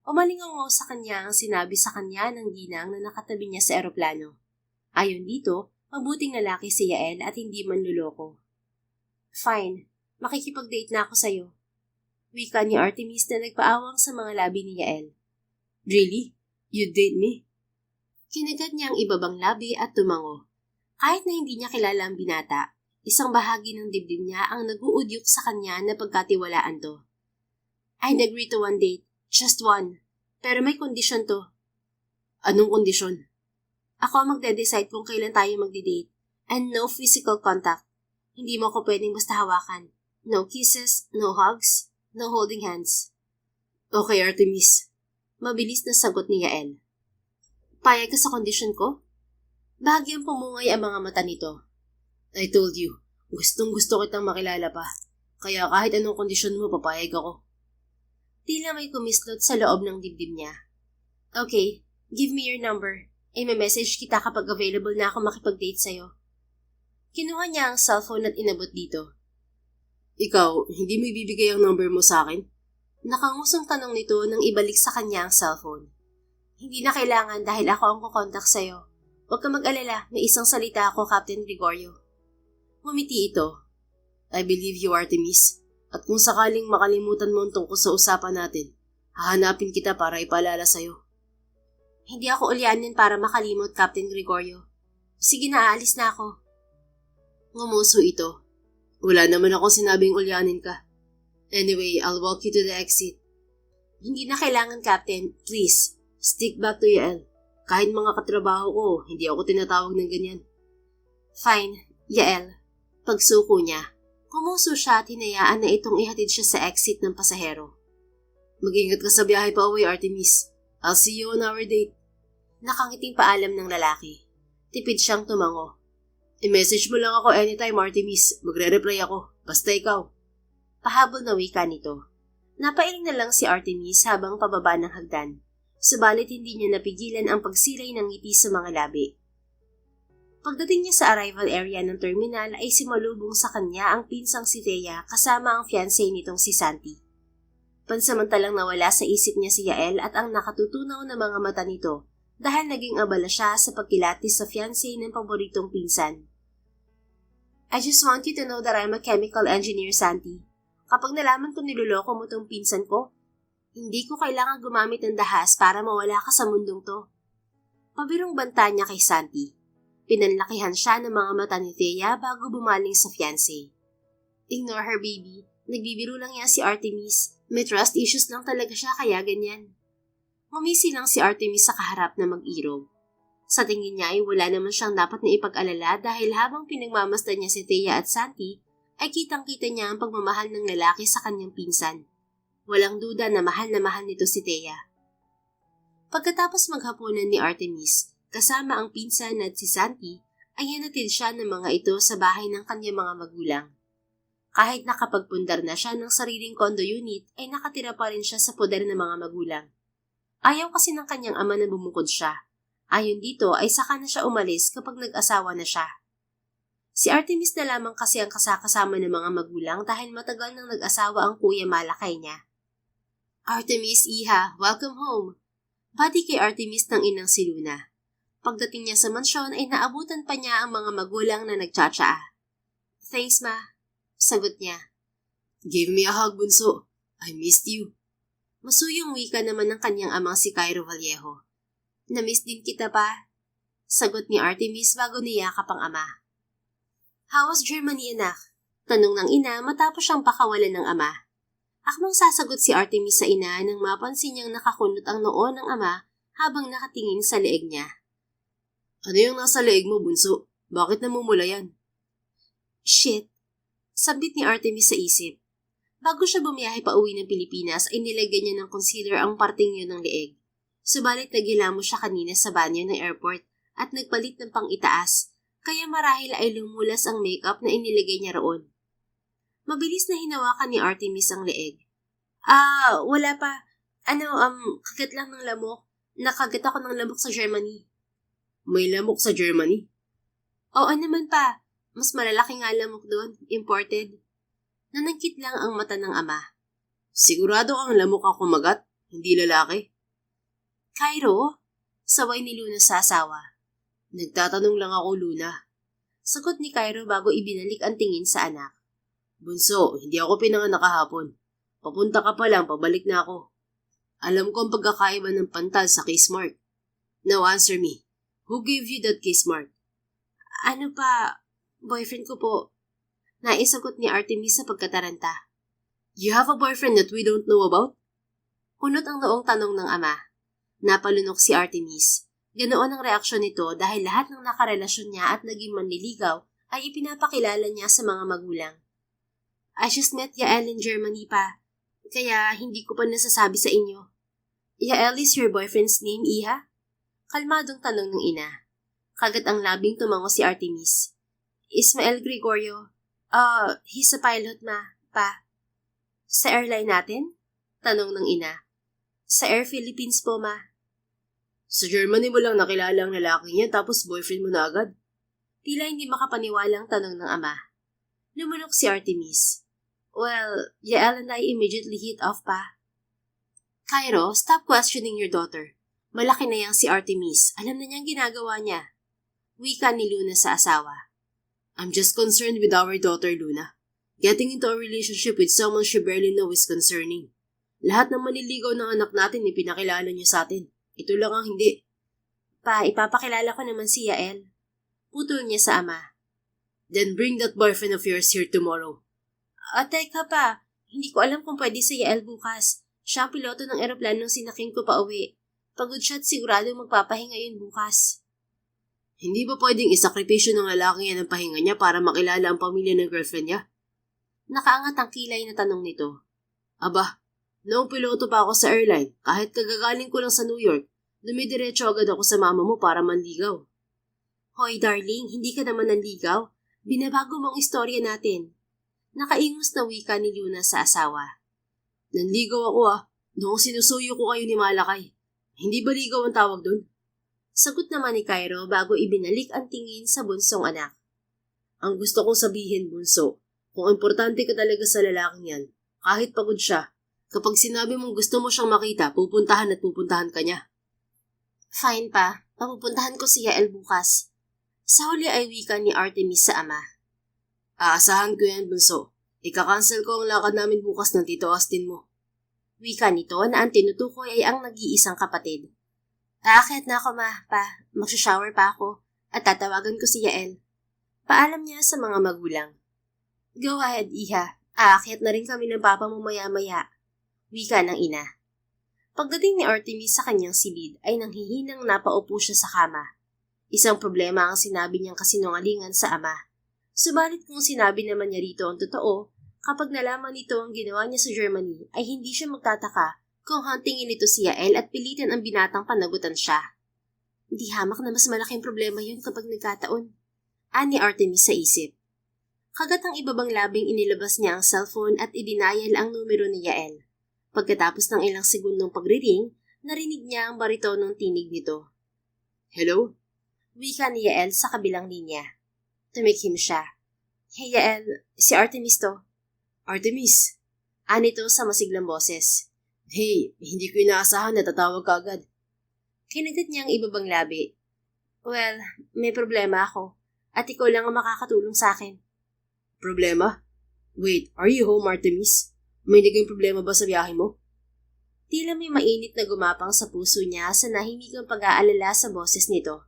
Umalingaw sa kanya ang sinabi sa kanya ng ginang na nakatabi niya sa eroplano. Ayon dito, mabuting lalaki si Yael at hindi manluloko. Fine, makikipag-date na ako sa'yo. Wika ni Artemis na nagpaawang sa mga labi ni Yael. Really? You'd date me? Kinagat niya ang ibabang labi at tumango. Kahit na hindi niya kilala ang binata, isang bahagi ng dibdib niya ang nag-uudyok sa kanya na pagkatiwalaan to. I'd agree to one date, just one. Pero may kondisyon to. Anong kondisyon? Ako ang magde-decide kung kailan tayo magde-date. And no physical contact. Hindi mo ako pwedeng basta hawakan. No kisses, no hugs, no holding hands. Okay, Artemis. Mabilis na sagot ni Yael. Payag ka sa kondisyon ko? Bahagyang pumungay ang mga mata nito. I told you, gustong gusto kitang makilala pa. Kaya kahit anong kondisyon mo, papayag ako. Tila may kumislot sa loob ng dibdib niya. Okay, give me your number. I-message kita kapag available na ako makipag-date sa'yo. Kinuha niya ang cellphone at inabot dito. Ikaw, hindi mo ibibigay ang number mo sa akin? Nakangusong tanong nito nang ibalik sa kanya ang cellphone. Hindi na kailangan dahil ako ang kukontak sa'yo. Huwag ka mag-alala, may isang salita ako, Captain Gregorio. Ngumiti ito. I believe you, Artemis. At kung sakaling makalimutan mo ang tungkol sa usapan natin, hahanapin kita para ipaalala sa'yo. Hindi ako ulyanin para makalimot, Captain Gregorio. Sige na, aalis na ako. Ngumuso ito. Wala naman akong sinabing ulyanin ka. Anyway, I'll walk you to the exit. Hindi na kailangan, Captain. Please, stick back to Yael. Kahit mga katrabaho ko, hindi ako tinatawag ng ganyan. Fine, Yael. Pagsuko niya. Kumuso siya at hinayaan na itong ihatid siya sa exit ng pasahero. Mag-ingat ka sa biyahe pa uwi, Artemis. I'll see you on our date. Nakangiting paalam ng lalaki. Tipid siyang tumango. I-message mo lang ako anytime, Artemis. Magre-reply ako. Basta ikaw. Pahabol na wika nito. Napailing na lang si Artemis habang pababa ng hagdan. Subalit hindi niya napigilan ang pagsilay ng ngiti sa mga labi. Pagdating niya sa arrival area ng terminal ay simalubong sa kanya ang pinsang si Thea kasama ang fiancé nitong si Santi. Pansamantalang nawala sa isip niya si Yael at ang nakatutunaw na mga mata nito dahil naging abala siya sa pagkilatis sa fiancé ng paboritong pinsan. I just want you to know that I'm a chemical engineer, Santi. Kapag nalaman ko niloloko mo tong pinsan ko, hindi ko kailangan gumamit ng dahas para mawala ka sa mundong to. Pabirong banta niya kay Santi. Pinanlakihan siya ng mga mata ni Thea bago bumaling sa fiancé. Ignore her, baby. Nagbibiro lang yan si Artemis. May trust issues lang talaga siya kaya ganyan. Ngumisi lang si Artemis sa kaharap na mag-irog. Sa tingin niya ay wala naman siyang dapat na ipag-alala dahil habang pinagmamasdan niya si Thea at Santi, ay kitang-kita niya ang pagmamahal ng lalaki sa kanyang pinsan. Walang duda na mahal nito si Thea. Pagkatapos maghapunan ni Artemis, kasama ang pinsan at si Santi, ay hinatid siya ng mga ito sa bahay ng kanyang mga magulang. Kahit nakapagpundar na siya ng sariling condo unit, ay nakatira pa rin siya sa poder ng mga magulang. Ayaw kasi ng kanyang ama na bumukod siya. Ayon dito ay saka na siya umalis kapag nag-asawa na siya. Si Artemis na lamang kasi ang kasakasama ng mga magulang dahil matagal nang nag-asawa ang kuya malakay niya. Artemis, iha, welcome home. Bati kay Artemis ng inang si Luna. Pagdating niya sa mansyon ay naabutan pa niya ang mga magulang na nagtsatsaa. Thanks, ma. Sagot niya. Give me a hug, bunso. I missed you. Masuyong wika naman ng kanyang amang si Cairo Vallejo. Namiss din kita pa. Sagot ni Artemis bago niyakap ang ama. How was Germany, anak? Tanong ng ina matapos siyang pakawalan ng ama. Akmang sasagot si Artemis sa ina nang mapansin niyang nakakunot ang noo ng ama habang nakatingin sa leeg niya. Ano yung nasa leeg mo, bunso? Bakit namumula yan? Shit! Sabit ni Artemis sa isip. Bago siya bumiyahe pa uwi ng Pilipinas ay nilagyan niya ng concealer ang parting yun ng leeg. Subalit naghilamos siya kanina sa banyo ng airport at nagpalit ng pang-itaas, kaya marahil ay lumulas ang makeup na inilagay niya roon. Mabilis na hinawakan ni Artemis ang leeg. Wala pa. Kagat lang ng lamok. Nakagat ako ng lamok sa Germany. May lamok sa Germany? Oo naman pa. Mas malalaki nga lamok doon, imported. Nanangkit lang ang mata ng ama. Sigurado kang lamok ang kumagat, hindi lalaki? Cairo? Saway ni Luna sa asawa. Nagtatanong lang ako, Luna. Sagot ni Cairo bago ibinalik ang tingin sa anak. Bunso, hindi ako pinanganak kahapon. Papunta ka pa lang, pabalik na ako. Alam ko ang pagkakaiba ng pantal sa kiss mark. Now answer me. Who gave you that kiss mark? Ano pa, boyfriend ko po. Naisagot ni Artemis sa pagkataranta. You have a boyfriend that we don't know about? Kunot ang noong tanong ng ama. Napalunok si Artemis. Ganoon ang reaksyon nito dahil lahat ng nakarelasyon niya at naging manliligaw ay ipinapakilala niya sa mga magulang. I just met Yael in Germany pa, kaya hindi ko pa nasasabi sa inyo. Yael is your boyfriend's name, Iha? Kalmadong tanong ng ina. Kagat ang labing tumango si Artemis. Ismael Gregorio. He's a pilot, pa. Sa airline natin? Tanong ng ina. Sa Air Philippines po, ma. Sa Germany mo lang nakilala ang lalaking yan tapos boyfriend mo na agad? Tila hindi makapaniwalang tanong ng ama. Lumunok si Artemis. Well, Yael and I immediately hit off pa. Cairo, stop questioning your daughter. Malaki na yang si Artemis. Alam na niyang ginagawa niya. Wika ni Luna sa asawa. I'm just concerned with our daughter, Luna. Getting into a relationship with someone she barely knows is concerning. Lahat ng maniligaw ng anak natin ipinakilala niya sa atin. Ito lang ang hindi. Pa, ipapakilala ko naman si Yael. Putol niya sa ama. Then bring that boyfriend of yours here tomorrow. Teka pa. Hindi ko alam kung pwede si Yael bukas. Siya ang piloto ng eroplanong sinakin ko pa uwi. Pagod siya at sigurado magpapahinga yun bukas. Hindi ba pwedeng isakripisyo ng lalaki yan ang pahinga niya para makilala ang pamilya ng girlfriend niya? Nakaangat ang kilay na tanong nito. Aba, noong piloto pa ako sa airline, kahit kagagaling ko lang sa New York, dumidiretso agad ako sa mama mo para manligaw. Hoy darling, hindi ka naman nanligaw. Binabago mong istorya natin. Nakaingos na wika ni Luna sa asawa. Nanligaw ako noong sinusuyo ko kayo ni Malakay. Hindi ba ligaw ang tawag doon? Sagot naman ni Cairo bago ibinalik ang tingin sa bunsong anak. Ang gusto kong sabihin, bunso, kung importante ka talaga sa lalaking yan, kahit pagod siya, kapag sinabi mong gusto mo siyang makita, pupuntahan ka niya. Fine pa, papupuntahan ko si Yael bukas. Sa huli ay wika ni Artemis sa ama. Aasahan ko yan, bunso. Ika-cancel ko ang lakad namin bukas ng Tito Austin mo. Wika nito na ang tinutukoy ay ang nag-iisang kapatid. Aakyat na ako, pa. Magsha-shower pa ako at tatawagan ko si Yael. Paalam niya sa mga magulang. Go ahead, Iha. Aakyat na rin kami ng papa mo maya-maya. Wika ng ina. Pagdating ni Artemis sa kanyang silid ay nanghihinang napaupo siya sa kama. Isang problema ang sinabi niyang kasinungalingan sa ama. Subalit kung sinabi naman niya rito ang totoo, kapag nalaman nito ang ginawa niya sa Germany ay hindi siya magtataka kung huntingin nito si Yael at pilitin ang binatang panagutan siya. Hindi hamak na mas malaking problema yun kapag nagkataon. Ani Artemis sa isip. Kagat ang ibabang labing inilabas niya ang cellphone at idinayal ang numero ni Yael. Pagkatapos ng ilang segundong pagriring, narinig niya ang baritonong tinig nito. Hello? Wika ni Yael sa kabilang linya. Tumikhim siya. Hey Yael, si Artemis to. Artemis? Anito sa masiglang boses. Hey, hindi ko inaasahan na tatawag ka agad. Kinagat niya ang ibabang labi. Well, may problema ako at ikaw lang ang makakatulong sa akin. Problema? Wait, are you home, Artemis? May naging problema ba sa biyahe mo? Tila may mainit na gumapang sa puso niya sa nahimigang pag-aalala sa boses nito.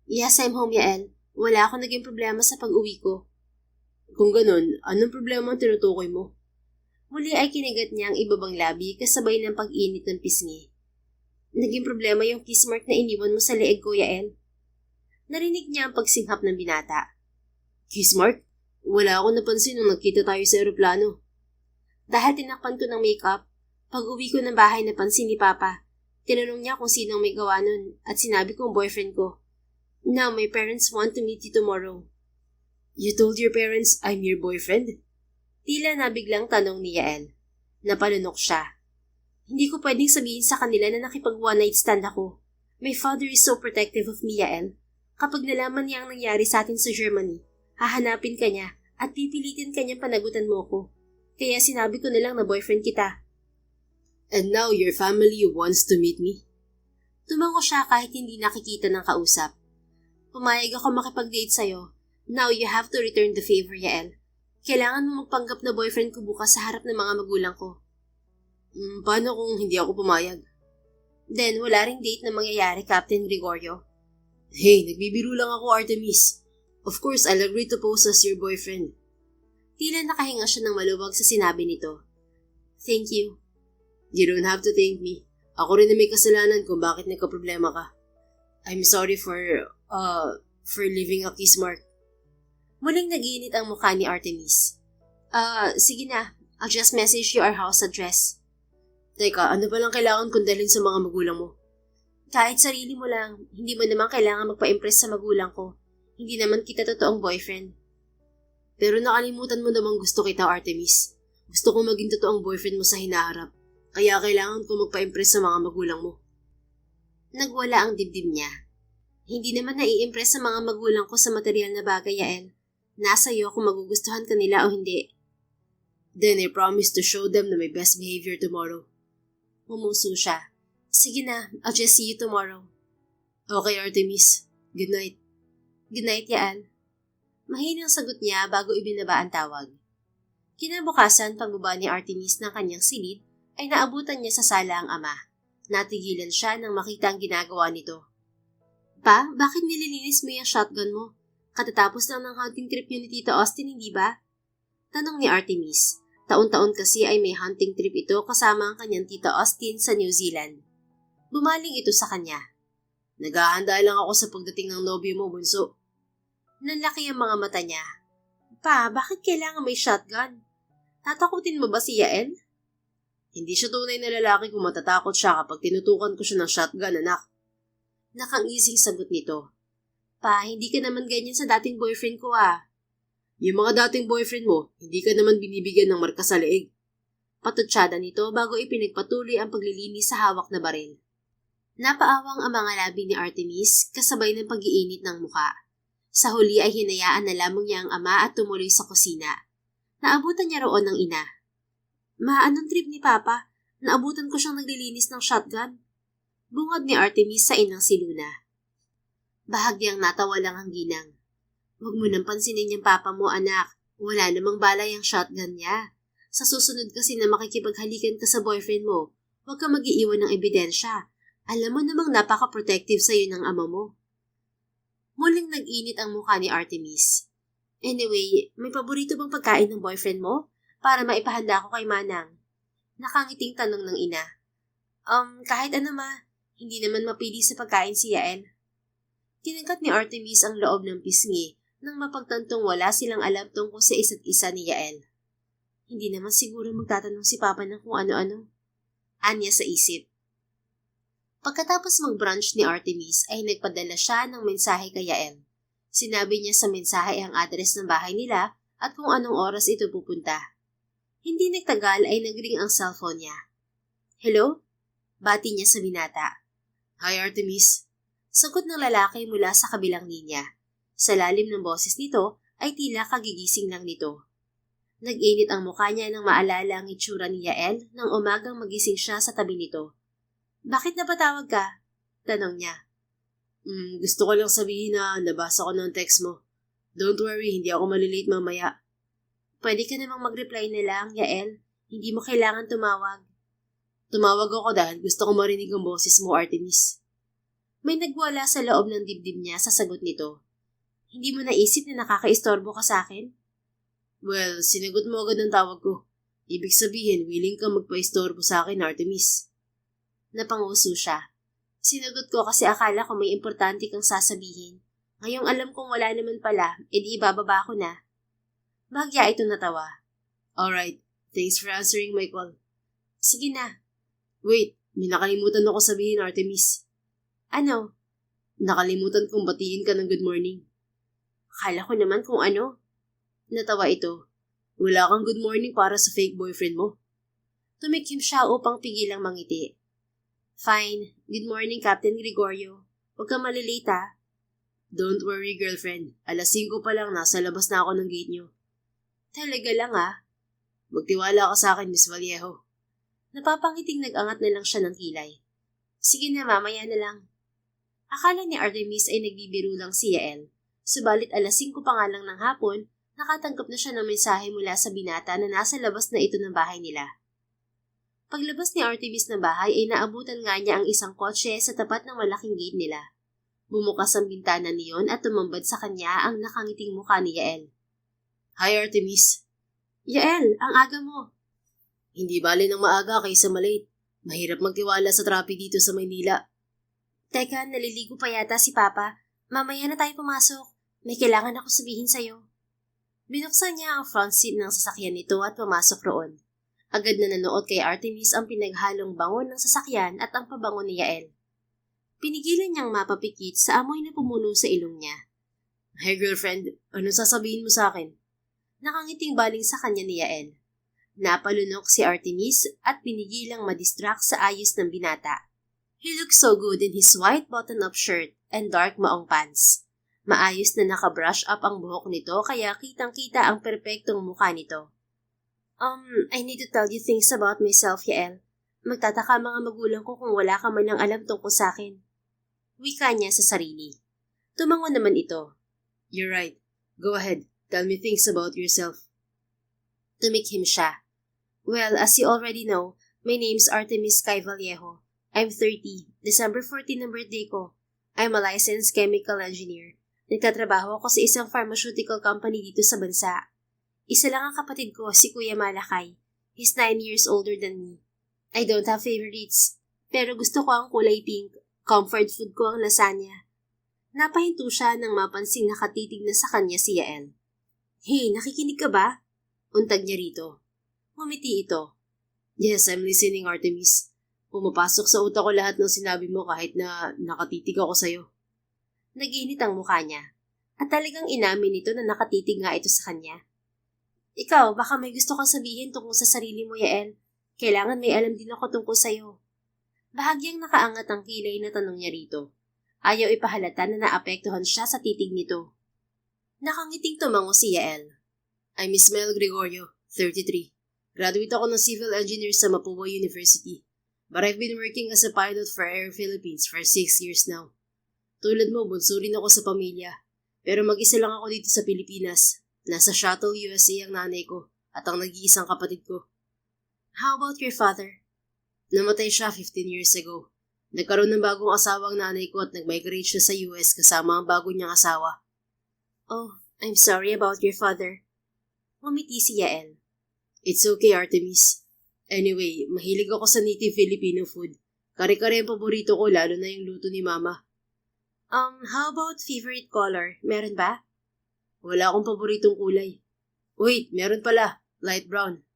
Yes, I'm home, Yael. Wala akong naging problema sa pag-uwi ko. Kung ganun, anong problema ang tinutukoy mo? Muli ay kinagat niya ang ibabang labi kasabay ng pag-init ng pisngi. Naging problema yung kiss mark na iniwan mo sa leeg ko, Yael. Narinig niya ang pagsinghap ng binata. Kiss mark? Wala akong napansin nung nagkita tayo sa eroplano. Dahil tinakpan ko ng makeup, pag-uwi ko ng bahay napansin ni Papa. Tinanong niya kung sinong may gawa nun at sinabi kong boyfriend ko. Now, my parents want to meet you tomorrow. You told your parents I'm your boyfriend? Tila na biglang tanong ni Yael. Napalunok siya. Hindi ko pwedeng sabihin sa kanila na nakipag one night stand ako. My father is so protective of me, Yael. Kapag nalaman niya ang nangyari sa atin sa Germany, hahanapin ka niya at pipilitin ka niyang panagutan mo ko. Kaya sinabi ko na lang na boyfriend kita. And now your family wants to meet me? Tumango siya kahit hindi nakikita ng kausap. Pumayag ako makipag-date sa'yo. Now you have to return the favor, Yael. Kailangan mo magpanggap na boyfriend ko bukas sa harap ng mga magulang ko. Paano kung hindi ako pumayag? Then, wala ring date na mangyayari, Captain Gregorio. Hey, nagbibiro lang ako, Artemis. Of course, I'll agree to pose as your boyfriend. Tila nakahinga siya ng maluwag sa sinabi nito. Thank you. You don't have to thank me. Ako rin na may kasalanan kung bakit nagka-problema ka. I'm sorry for leaving a kiss mark. Muling nag-iinit ang mukha ni Artemis. Sige na. I'll just message you our house address. Teka, ano ba lang kailangan kong dalhin sa mga magulang mo? Kahit sarili mo lang, hindi mo naman kailangan magpa-impress sa magulang ko. Hindi naman kita totoong boyfriend. Pero nakalimutan mo namang gusto kita, Artemis. Gusto kong maging totoong boyfriend mo sa hinaharap. Kaya kailangan ko magpa-impress sa mga magulang mo. Nagwala ang dibdib niya. Hindi naman nai-impress sa mga magulang ko sa material na bagay, Yael. Nasa iyo kung magugustuhan ka nila o hindi. Then I promise to show them na my best behavior tomorrow. Umuso siya. Sige na, I'll just see you tomorrow. Okay, Artemis. Good night. Good night, Yael. Mahinang sagot niya bago ibinaba ang tawag. Kinabukasan, pagbaba ni Artemis ng kanyang silid, ay naabutan niya sa sala ang ama. Natigilan siya nang makita ang ginagawa nito. Pa, bakit nililinis mo yung shotgun mo? Katatapos lang ng hunting trip niyo ni Tito Austin, hindi ba? Tanong ni Artemis. Taon-taon kasi ay may hunting trip ito kasama ang kanyang Tito Austin sa New Zealand. Bumaling ito sa kanya. Naghahanda lang ako sa pagdating ng nobyo mo, bunso. Nanlaki ang mga mata niya. Pa, bakit kailangan may shotgun? Tatakutin mo ba si Yael? Hindi siya tunay na lalaki kung matatakot siya kapag tinutukan ko siya ng shotgun, anak. Nakang-ising sagot nito. Pa, hindi ka naman ganyan sa dating boyfriend ko ah. Yung mga dating boyfriend mo, hindi ka naman binibigyan ng marka sa leeg. Patutsyada nito bago ipinagpatuloy ang paglilinis sa hawak na baril. Napaawang ang mga labi ni Artemis kasabay ng pag-iinit ng muka. Sa huli ay hinayaan na lamang niya ang ama at tumuloy sa kusina. Naabutan niya roon ng ina. Ma, anong trip ni Papa? Naabutan ko siyang naglilinis ng shotgun. Bungad ni Artemis sa inang si Luna. Bahagyang natawa lang ang ginang. Huwag mo nang pansinin yung papa mo, anak. Wala namang balay ang shotgun niya. Sa susunod kasi na makikipaghalikan ka sa boyfriend mo, huwag ka mag-iiwan ng ebidensya. Alam mo namang napaka-protective sa'yo ng ama mo. Muling nag-init ang mukha ni Artemis. Anyway, may paborito bang pagkain ng boyfriend mo? Para maipahanda ko kay Manang. Nakangiting tanong ng ina. Kahit ano ma, hindi naman mapili sa pagkain si Yael. Kinagat ni Artemis ang loob ng pisngi nang mapagtantong wala silang alam tungkol sa isa't isa ni Yael. Hindi naman siguro magtatanong si Papa ng kung ano-ano. Anya sa isip. Pagkatapos mag-brunch ni Artemis ay nagpadala siya ng mensahe kay Yael. Sinabi niya sa mensahe ang address ng bahay nila at kung anong oras ito pupunta. Hindi nagtagal ay nagring ang cellphone niya. Hello? Bati niya sa binata. Hi, Artemis. Sagot ng lalaki mula sa kabilang linya. Sa lalim ng boses nito ay tila kagigising lang nito. Nag-init ang mukha niya nang maalala ang itsura ni Yael nang umagang magising siya sa tabi nito. Bakit napatawag ka? Tanong niya. Gusto ko lang sabihin na nabasa ko ng text mo. Don't worry, hindi ako malilate mamaya. Pwede ka namang mag-reply na lang, Yael. Hindi mo kailangan tumawag. Tumawag ako dahil gusto ko marinig ang boses mo, Artemis. May nagwala sa loob ng dibdib niya sa sagot nito. Hindi mo naisip na nakakaistorbo ka sa akin? Well, sinagot mo agad ang tawag ko. Ibig sabihin, willing ka magpa-istorbo sa akin, Artemis. Napanguso siya. Sinagot ko kasi akala ko may importante kang sasabihin. Ngayong alam kong wala naman pala, edi ibababa ko na. Bahagya ito natawa. Alright, thanks for answering my call. Sige na. Wait, may nakalimutan ako sabihin, Artemis. Ano? Nakalimutan kong batiin ka ng good morning. Akala ko naman kung ano. Natawa ito. Wala kang good morning para sa fake boyfriend mo. Tumikim siya upang pigilang mangiti. Fine. Good morning, Captain Gregorio. Huwag kang malilate ah. Don't worry, girlfriend. 5:00 pa lang, nasa labas na ako ng gate niyo. Talaga lang ah. Magtiwala ka sa akin, Miss Vallejo. Napapangiting nag-angat na lang siya ng kilay. Sige na, mamaya na lang. Akala ni Artemis ay nagbibiro lang si Yael. Subalit 5:00 pa nga lang ng hapon Nakatanggap na siya ng mensahe mula sa binata na nasa labas na ito ng bahay nila. Paglabas ni Artemis ng bahay ay naabutan nga niya ang isang kotse sa tapat ng malaking gate nila. Bumukas ang bintana niyon at tumambad sa kanya ang nakangiting mukha ni Yael. Hi Artemis. Yael, ang aga mo. Hindi bale ng maaga kaysa malate. Mahirap magtiwala sa traffic dito sa Maynila. Teka, naliligo pa yata si Papa. Mamaya na tayo pumasok. May kailangan ako sabihin sa'yo. Binuksan niya ang front seat ng sasakyan nito at pumasok roon. Agad na nanood kay Artemis ang pinaghalong bango ng sasakyan at ang pabango ni Yael. Pinigilan niyang mapapikit sa amoy na pumuno sa ilong niya. Hey girlfriend, anong sasabihin mo sa akin? Nakangiting baling sa kanya ni Yael. Napalunok si Artemis at pinigilang madistract sa ayos ng binata. He looked so good in his white button-up shirt and dark maong pants. Maayos na nakabrush up ang buhok nito kaya kitang-kita ang perpektong mukha nito. I need to tell you things about myself, Yael. Magtataka mga magulang ko kung wala ka man ng alam tungkol sa akin. Wika niya sa sarili. Tumango naman ito. You're right. Go ahead. Tell me things about yourself. Tumikhim siya. Well, as you already know, my name's Artemis Sky Vallejo. I'm 30. December 14 ang birthday ko. I'm a licensed chemical engineer. Nagtatrabaho ako sa isang pharmaceutical company dito sa bansa. Isa lang ang kapatid ko, si Kuya Malakay. He's 9 years older than me. I don't have favorites, pero gusto ko ang kulay pink. Comfort food ko ang lasagna. Napahinto siya nang mapansing nakatitig na sa kanya si Yael. Hey, nakikinig ka ba? Untag niya rito. Ngumiti ito. Yes, I'm listening, Artemis. Pumapasok sa utak ko lahat ng sinabi mo kahit na nakatitig ako sa'yo. Nag-init ang mukha niya. At talagang inamin nito na nakatitig nga ito sa kanya. Ikaw, baka may gusto kang sabihin tungkol sa sarili mo, Yael. Kailangan may alam din ako tungkol sa'yo. Bahagyang nakaangat ang kilay na tanong niya rito. Ayaw ipahalata na naapektuhan siya sa titig nito. Nakangiting tumango si Yael. I'm Ismael Gregorio, 33. Graduate ako ng civil engineer sa Mapua University. But I've been working as a pilot for Air Philippines for 6 years now. Tulad mo, bunso rin ako sa pamilya. Pero mag-isa lang ako dito sa Pilipinas. Nasa Shuttle USA ang nanay ko at ang nag-iisang kapatid ko. How about your father? Namatay siya 15 years ago. Nagkaroon ng bagong asawa ang nanay ko at nag-migrate siya sa US kasama ang bago niyang asawa. Oh, I'm sorry about your father. Ngumiti si Yael. It's okay, Artemis. Anyway, mahilig ako sa native Filipino food. Kare-kare ang paborito ko lalo na yung luto ni Mama. How about favorite color? Meron ba? Wala akong paboritong kulay. Wait, meron pala. Light brown.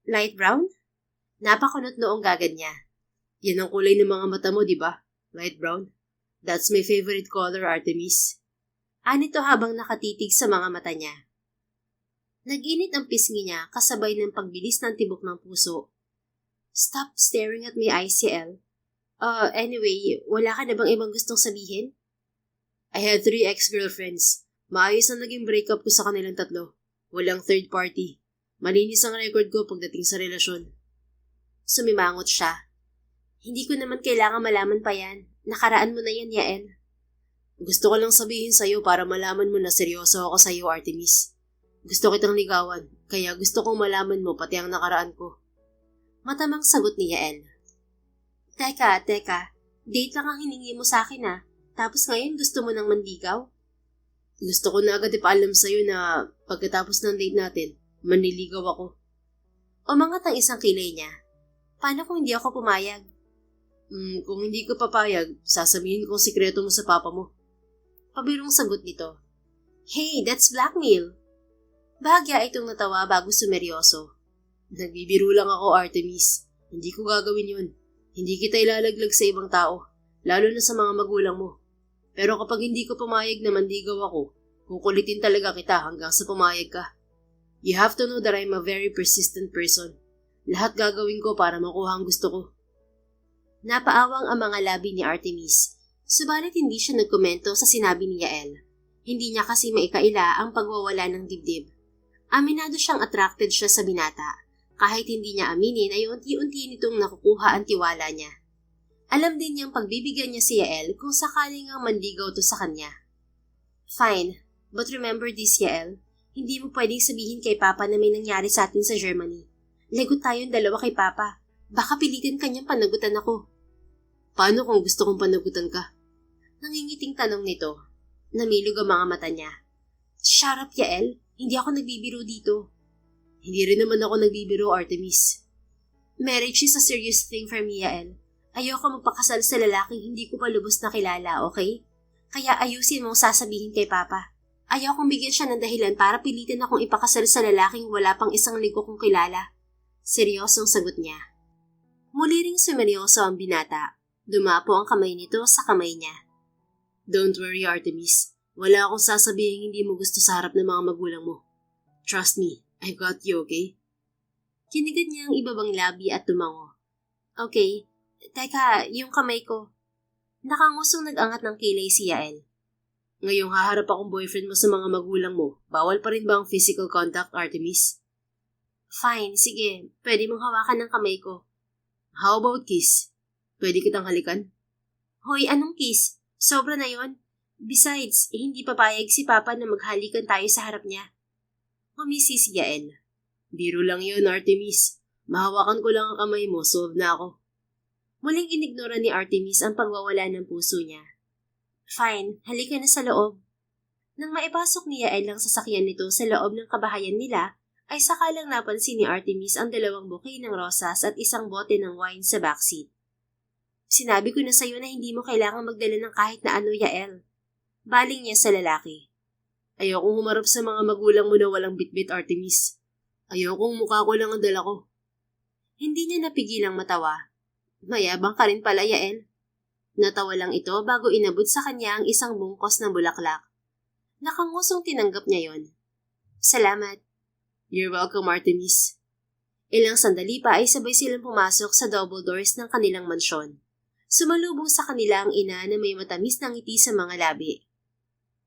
Light brown? Napakunot noong gagad niya. Yan ang kulay ng mga mata mo, di ba? Light brown. That's my favorite color, Artemis. Anito habang nakatitig sa mga mata niya. Nag-init ang pisngi niya kasabay ng pagbilis ng tibok ng puso. Stop staring at my eyes, Yael. Anyway, wala ka na bang ibang gustong sabihin? I had 3 ex-girlfriends. Maayos ang naging breakup ko sa kanilang 3. Walang third party. Malinis ang record ko pagdating sa relasyon. Sumimangot siya. Hindi ko naman kailangan malaman pa yan. Nakaraan mo na yan, Yael. Gusto ko lang sabihin sa'yo para malaman mo na seryoso ako sa'yo, Artemis. Gusto kitang ligawan, kaya gusto kong malaman mo pati ang nakaraan ko. Matamang sagot ni Yael. Teka. Date lang ang hiningi mo sa akin ah. Tapos ngayon gusto mo nang manligaw? Gusto ko na agad ipaalam sa'yo na pagkatapos ng date natin, manliligaw ako. Umangat ang isang kilay niya. Paano kung hindi ako pumayag? Kung hindi ka papayag, sasabihin kong sikreto mo sa papa mo. Pabirong sagot nito. Hey, that's blackmail. Bahagya itong natawa bago sumeryoso. Nagbibiro lang ako, Artemis. Hindi ko gagawin yun. Hindi kita ilalaglag sa ibang tao, lalo na sa mga magulang mo. Pero kapag hindi ko pumayag na manligaw ako, kukulitin talaga kita hanggang sa pumayag ka. You have to know that I'm a very persistent person. Lahat gagawin ko para makuha ang gusto ko. Napaawang ang mga labi ni Artemis, subalit hindi siya nagkomento sa sinabi ni Yael. Hindi niya kasi maikaila ang pagwawala ng dibdib. Aminado siyang attracted siya sa binata. Kahit hindi niya aminin ay unti-unti nitong nakukuha ang tiwala niya. Alam din niyang pagbibigyan niya si Yael kung sakaling ang manligaw to sa kanya. Fine, but remember this, Yael. Hindi mo pwedeng sabihin kay Papa na may nangyari sa atin sa Germany. Lagot tayong dalawa kay Papa. Baka pilitin kanyang panagutan ako. Paano kung gusto kong panagutan ka? Nangingiting tanong nito. Namilog ang mga mata niya. Shut up, Yael. Hindi ako nagbibiro dito. Hindi rin naman ako nagbibiro, Artemis. Marriage is a serious thing for me, Yael. Ayoko magpakasal sa lalaking hindi ko pa lubos na kilala, okay? Kaya ayusin mong sasabihin kay Papa. Ayokong bigyan siya ng dahilan para pilitin akong ipakasal sa lalaking wala pang isang linggo kong kilala. Seryosong sagot niya. Muli ring sumeryoso ang binata. Dumapo ang kamay nito sa kamay niya. Don't worry, Artemis. Wala akong sasabihin hindi mo gusto sa harap ng mga magulang mo. Trust me, I got you, okay? Kinigad niya ang ibabang labi at tumango. Okay, teka, yung kamay ko. Nakangusong nag-angat ng kilay si Yael. Ngayong haharap akong boyfriend mo sa mga magulang mo, bawal pa rin ba ang physical contact, Artemis? Fine, sige. Pwede mong hawakan ng kamay ko. How about kiss? Pwede kitang halikan? Hoy, anong kiss? Sobra na yon. Besides, hindi papayag si Papa na maghalikan tayo sa harap niya. Umisi si Yael. Biro lang yun, Artemis. Mahawakan ko lang ang kamay mo, solve na ako. Muling inignora ni Artemis ang pagwawala ng puso niya. Fine, halika na sa loob. Nang maipasok ni Yael ang sasakyan nito sa loob ng kabahayan nila, ay sakalang napansin ni Artemis ang 2 bouquet ng rosas at isang bote ng wine sa backseat. Sinabi ko na sa'yo na hindi mo kailangang magdala ng kahit na ano, Yael. Baling niya sa lalaki. Ayokong humarap sa mga magulang mo na walang bitbit, Artemis. Ayokong mukha ko lang ang dala ko. Hindi niya napigilang matawa. Mayabang ka rin pala, Yael. Natawa lang ito bago inabot sa kanya ang isang bungkos ng bulaklak. Nakangusong tinanggap niya yon. Salamat. You're welcome, Artemis. Ilang sandali pa ay sabay silang pumasok sa double doors ng kanilang mansyon. Sumalubong sa kanila ang ina na may matamis na ngiti sa mga labi.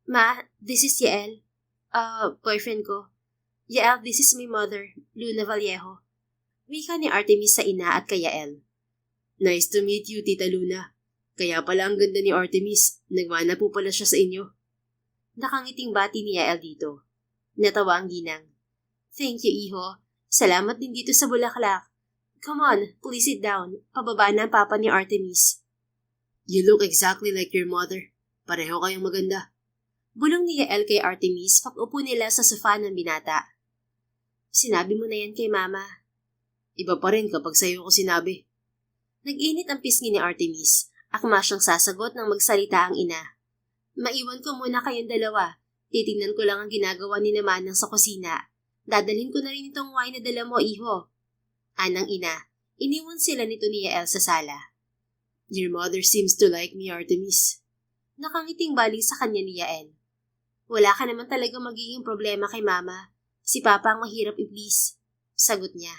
Ma, this is Yael. Boyfriend ko. Yael, this is my mother, Luna Vallejo. Wika ni Artemis sa ina at kay Yael. Nice to meet you, Tita Luna. Kaya pala ang ganda ni Artemis. Nagmana po pala siya sa inyo. Nakangiting bati ni Yael dito. Natawa ang ginang. Thank you, Iho. Salamat din dito sa bulaklak. Come on, please sit down. Pababa na ang papa ni Artemis. You look exactly like your mother. Pareho kayong maganda. Bulong ni Yael kay Artemis pag-upo nila sa sofa ng binata. Sinabi mo na yan kay Mama. Iba pa rin kapag sa'yo ko sinabi. Nag-init ang pisngi ni Artemis. Akma siyang sasagot nang magsalita ang ina. Maiwan ko muna kayong dalawa. Titingnan ko lang ang ginagawa ni Manang sa kusina. Dadalhin ko na rin itong wine na dala mo, Iho. Anang ina, iniwan sila nito ni Yael sa sala. Your mother seems to like me, Artemis. Nakangiting baling sa kanya ni Yael. Wala ka naman talaga magiging problema kay Mama. Si Papa ang mahirap i-please. Sagot niya.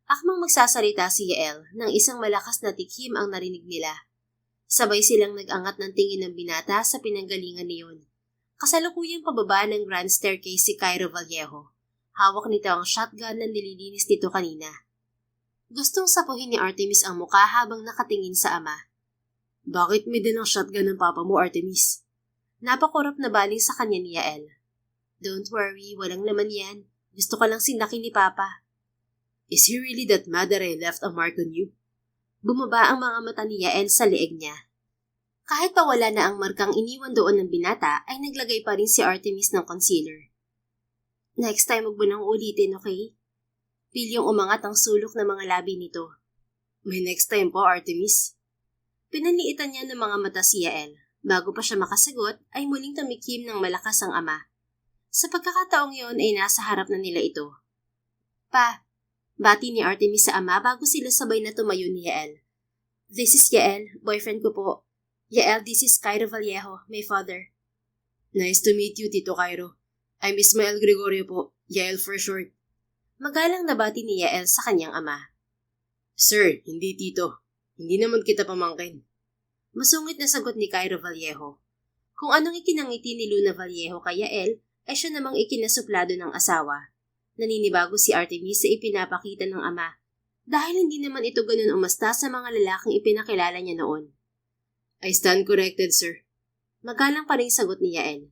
Akmang magsasalita si Yael nang isang malakas na tikhim ang narinig nila. Sabay silang nag-angat ng tingin ng binata sa pinanggalingan niyon. Kasalukuyang pababa ng grand staircase si Cairo Vallejo. Hawak nito ang shotgun na nililinis nito kanina. Gustong sapuhin ni Artemis ang mukha habang nakatingin sa ama. Bakit may dalang shotgun ng papa mo, Artemis? Napakurap na baling sa kanya ni Yael. Don't worry, walang laman yan. Gusto ka lang sinakin ni Papa. Is he really that mad that I left a mark on you? Bumaba ang mga mata ni Yael sa leeg niya. Kahit pa wala na ang markang iniwan doon ng binata, ay naglagay pa rin si Artemis ng concealer. Next time huwag mo nang ulitin, okay? Pilyong umangat ang sulok ng mga labi nito. May next time po, Artemis. Pinanliitan niya ng mga mata si Yael. Bago pa siya makasagot, ay muling tumikim ng malakas ang ama. Sa pagkakataong yon ay nasa harap na nila ito. Pa, bati ni Artemis sa ama bago sila sabay na tumayo ni Yael. This is Yael, boyfriend ko po. Yael, this is Cairo Vallejo, my father. Nice to meet you, Tito Cairo. I'm Ismael Gregorio po, Yael for short. Magalang na bati ni Yael sa kanyang ama. Sir, hindi tito. Hindi naman kita pamangkin. Masungit na sagot ni Cairo Vallejo. Kung anong ikinangiti ni Luna Vallejo kay Yael, ay siya namang ikinasuplado ng asawa. Naninibago si Artemis sa ipinapakita ng ama, dahil hindi naman ito ganun umasta sa mga lalaking ipinakilala niya noon. I stand corrected, sir. Magalang pa rin sagot ni Yael.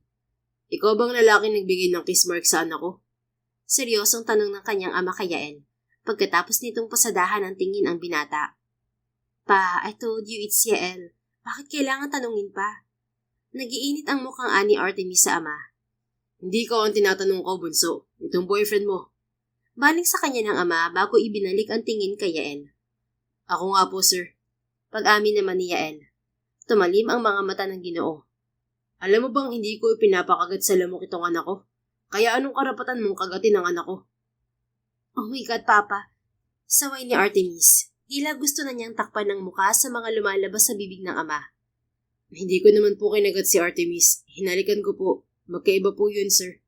Ikaw bang lalaki nagbigay ng kiss mark sa anak ko? Seryosong tanong ng kanyang ama kay Yael, pagkatapos nitong pasadahan ng tingin ang binata. Pa, I told you it's Yael. Bakit kailangan tanungin pa? Nagiinit ang mukhang ani Artemis sa ama. Hindi ko ang tinatanong ko, bunso. Itong boyfriend mo. Baling sa kanya ng ama bago ibinalik ang tingin kay Yael. Ako nga po, sir. Pag-amin naman ni Yael. Tumalim ang mga mata ng Ginoo. Alam mo bang hindi ko ipinapakagat sa lamok itong anak ko? Kaya anong karapatan mong kagatin ang anak ko? Oh my God, Papa. Saway ni Artemis. Tila gusto na niyang takpan ng muka sa mga lumalabas sa bibig ng ama. Hindi ko naman po kinagat si Artemis. Hinalikan ko po. Magkaiba po yun, sir.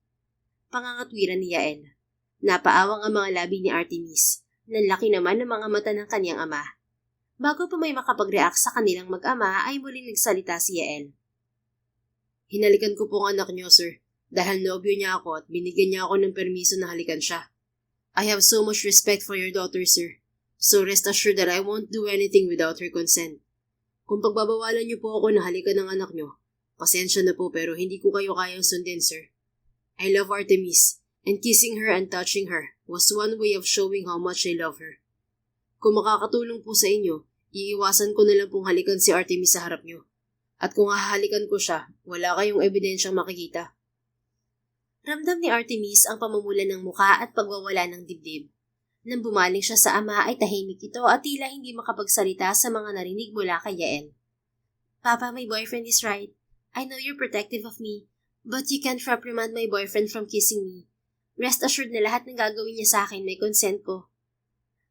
Pangangatwiran ni Yael. Napaawang ang mga labi ni Artemis. Nanlaki naman ang mga mata ng kanyang ama. Bago pa may makapag-react sa kanilang mag-ama ay muling nagsalita si Yael. Hinalikan ko po ang anak niyo, sir. Dahil nobyo niya ako at binigyan niya ako ng permiso na halikan siya. I have so much respect for your daughter, sir. So rest assured that I won't do anything without her consent. Kung pagbabawalan niyo po ako na halikan ng anak niyo, pasensya na po pero hindi ko kayo kayang sundin, sir. I love Artemis, and kissing her and touching her was one way of showing how much I love her. Kung makakatulong po sa inyo, iiwasan ko na lang pong halikan si Artemis sa harap niyo. At kung hahalikan ko siya, wala kayong ebidensyang makikita. Ramdam ni Artemis ang pamumula ng muka at pagwawala ng dibdib. Nang bumaling siya sa ama ay tahimik ito at tila hindi makapagsalita sa mga narinig mula kay Yael. Papa, my boyfriend is right. I know you're protective of me, but you can't reprimand my boyfriend from kissing me. Rest assured na lahat ng gagawin niya sa akin may consent ko.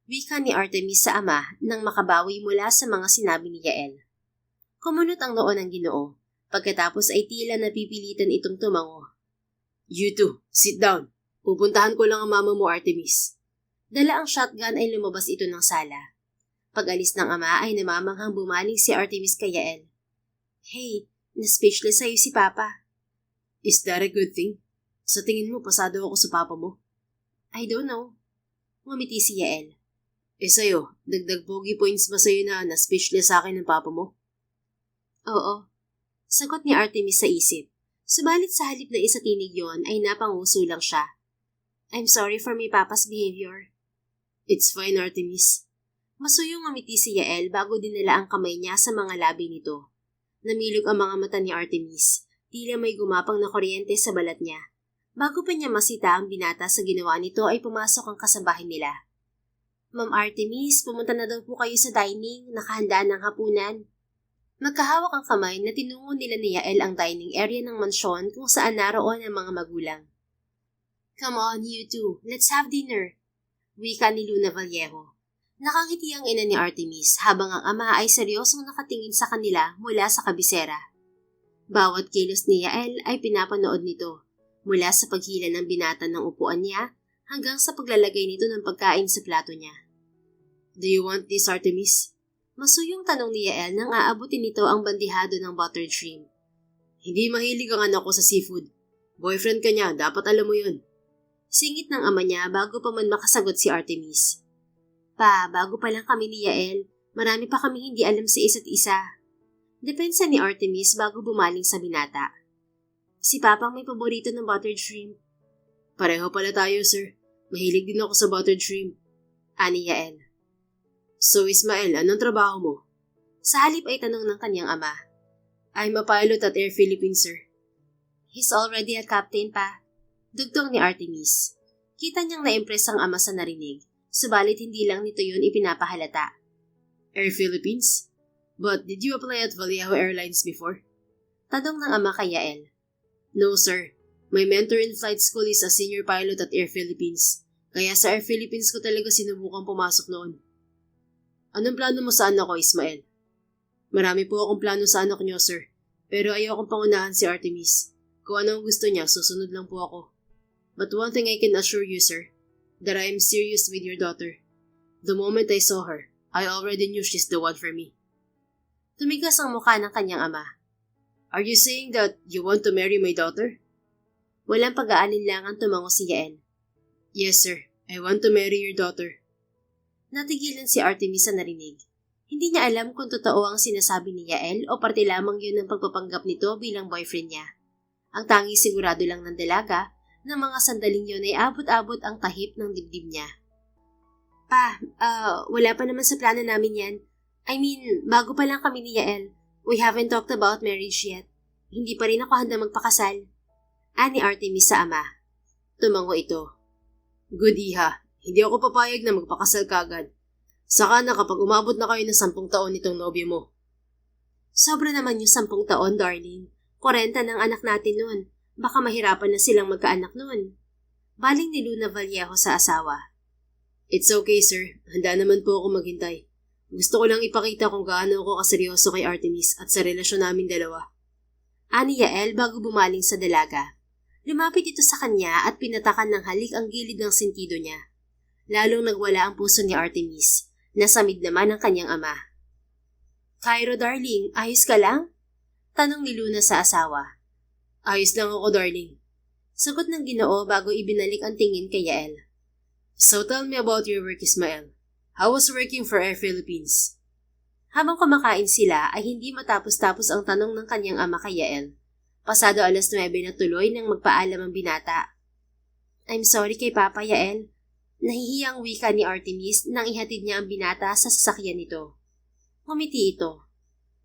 Wika ni Artemis sa ama nang makabawi mula sa mga sinabi ni Yael. Kumunot ang noo ng Ginoo. Pagkatapos ay tila napipilitan itong tumango. You two, sit down. Pupuntahan ko lang ang mama mo, Artemis. Dala ang shotgun ay lumabas ito ng sala. Pag-alis ng ama ay namamanghang bumaling si Artemis kay Yael. Hey, na-speechless sa'yo si Papa. Is that a good thing? Sa tingin mo, pasado ako sa papa mo? I don't know. Ngumiti si Yael. Sa'yo, dagdag pogi points ba sa'yo na na-speechless sa akin ng papa mo? Oo. Sagot ni Artemis sa isip. Subalit sa halip na isatinig yon ay napanguso lang siya. I'm sorry for my papa's behavior. It's fine, Artemis. Masuyong ngumiti si Yael bago dinala ang kamay niya sa mga labi nito. Namilog ang mga mata ni Artemis. Tila may gumapang na kuryente sa balat niya. Bago pa niya masita ang binata sa ginawa nito ay pumasok ang kasambahay nila. Ma'am Artemis, pumunta na daw po kayo sa dining, nakahandaan ng hapunan. Magkahawak ang kamay na tinungo nila ni Yael ang dining area ng mansyon kung saan naroon ang mga magulang. Come on, you two, let's have dinner. Wika ni Luna Vallejo. Nakangiti ang ina ni Artemis habang ang ama ay seryosong nakatingin sa kanila mula sa kabisera. Bawat kilos ni Yael ay pinapanood nito, mula sa paghila ng binata ng upuan niya hanggang sa paglalagay nito ng pagkain sa plato niya. Do you want this, Artemis? Masuyong tanong ni Yael nang aabutin nito ang bandihado ng buttered shrimp. Hindi mahilig ang anak ko sa seafood. Boyfriend ka niya, dapat alam mo yun. Singit ng ama niya bago pa man makasagot si Artemis. Pa, bago pa lang kami ni Yael, marami pa kami hindi alam sa isa't isa. Depensa ni Artemis bago bumaling sa binata. Si Papang may paborito ng buttered shrimp. Pareho pala tayo, sir. Mahilig din ako sa buttered shrimp. Ani Yael. So, Ismael, anong trabaho mo? Sa halip ay tanong ng kanyang ama. I'm a pilot at Air Philippines, sir. He's already a captain pa. Dugtong ni Artemis. Kita niyang na-impress ang ama sa narinig, subalit hindi lang nito yun ipinapahalata. Air Philippines? But did you apply at Vallejo Airlines before? Tanong ng ama kay Yael. No, sir. My mentor in flight school is a senior pilot at Air Philippines. Kaya sa Air Philippines ko talaga sinubukang pumasok noon. Anong plano mo sa anak ko, Ismael? Marami po akong plano sa anak niyo, sir. Pero ayokong pangunahan si Artemis. Kung ano ang gusto niya, susunod lang po ako. But one thing I can assure you, sir, that I am serious with your daughter. The moment I saw her, I already knew she's the one for me. Tumigas ang mukha ng kanyang ama. Are you saying that you want to marry my daughter? Walang pag-aalinlangan tumango si Yael. Yes, sir. I want to marry your daughter. Natigilan si Artemis sa narinig. Hindi niya alam kung totoo ang sinasabi ni Yael o parte lamang yun ng pagpapanggap nito bilang boyfriend niya. Ang tanging sigurado lang ng dalaga na mga sandaling yun ay abot-abot ang tahip ng dibdib niya. Pa, wala pa naman sa plano namin yan. I mean, bago pa lang kami ni Yael. We haven't talked about marriage yet. Hindi pa rin ako handa magpakasal. Ani Artemis sa ama. Tumango ito. Good iha, hindi ako papayag na magpakasal kagad. Saka na kapag umabot na kayo ng 10 taon itong nobyo mo. Sobra naman yung 10 taon, darling. 40 ng anak natin nun. Baka mahirapan na silang magkaanak nun. Baling ni Luna Vallejo sa asawa. It's okay, sir. Handa naman po ako maghintay. Gusto ko lang ipakita kung gaano ako kaseryoso kay Artemis at sa relasyon naming dalawa. Ani Yael bago bumaling sa dalaga. Lumapit ito sa kanya at pinatakan ng halik ang gilid ng sentido niya. Lalong nagwala ang puso ni Artemis. Nasamid naman ang kanyang ama. Cairo, darling, ayos ka lang? Tanong ni Luna sa asawa. Ayos lang ako, darling. Sagot ng Ginoo bago ibinalik ang tingin kay Yael. So tell me about your work, Ismael. How was working for Air Philippines? Habang kumakain sila ay hindi matapos-tapos ang tanong ng kanyang ama kay Yael. Pasado 9:00 na tuloy nang magpaalam ang binata. I'm sorry kay Papa, Yael. Nahihiyang wika ni Artemis nang ihatid niya ang binata sa sasakyan nito. Ngumiti ito.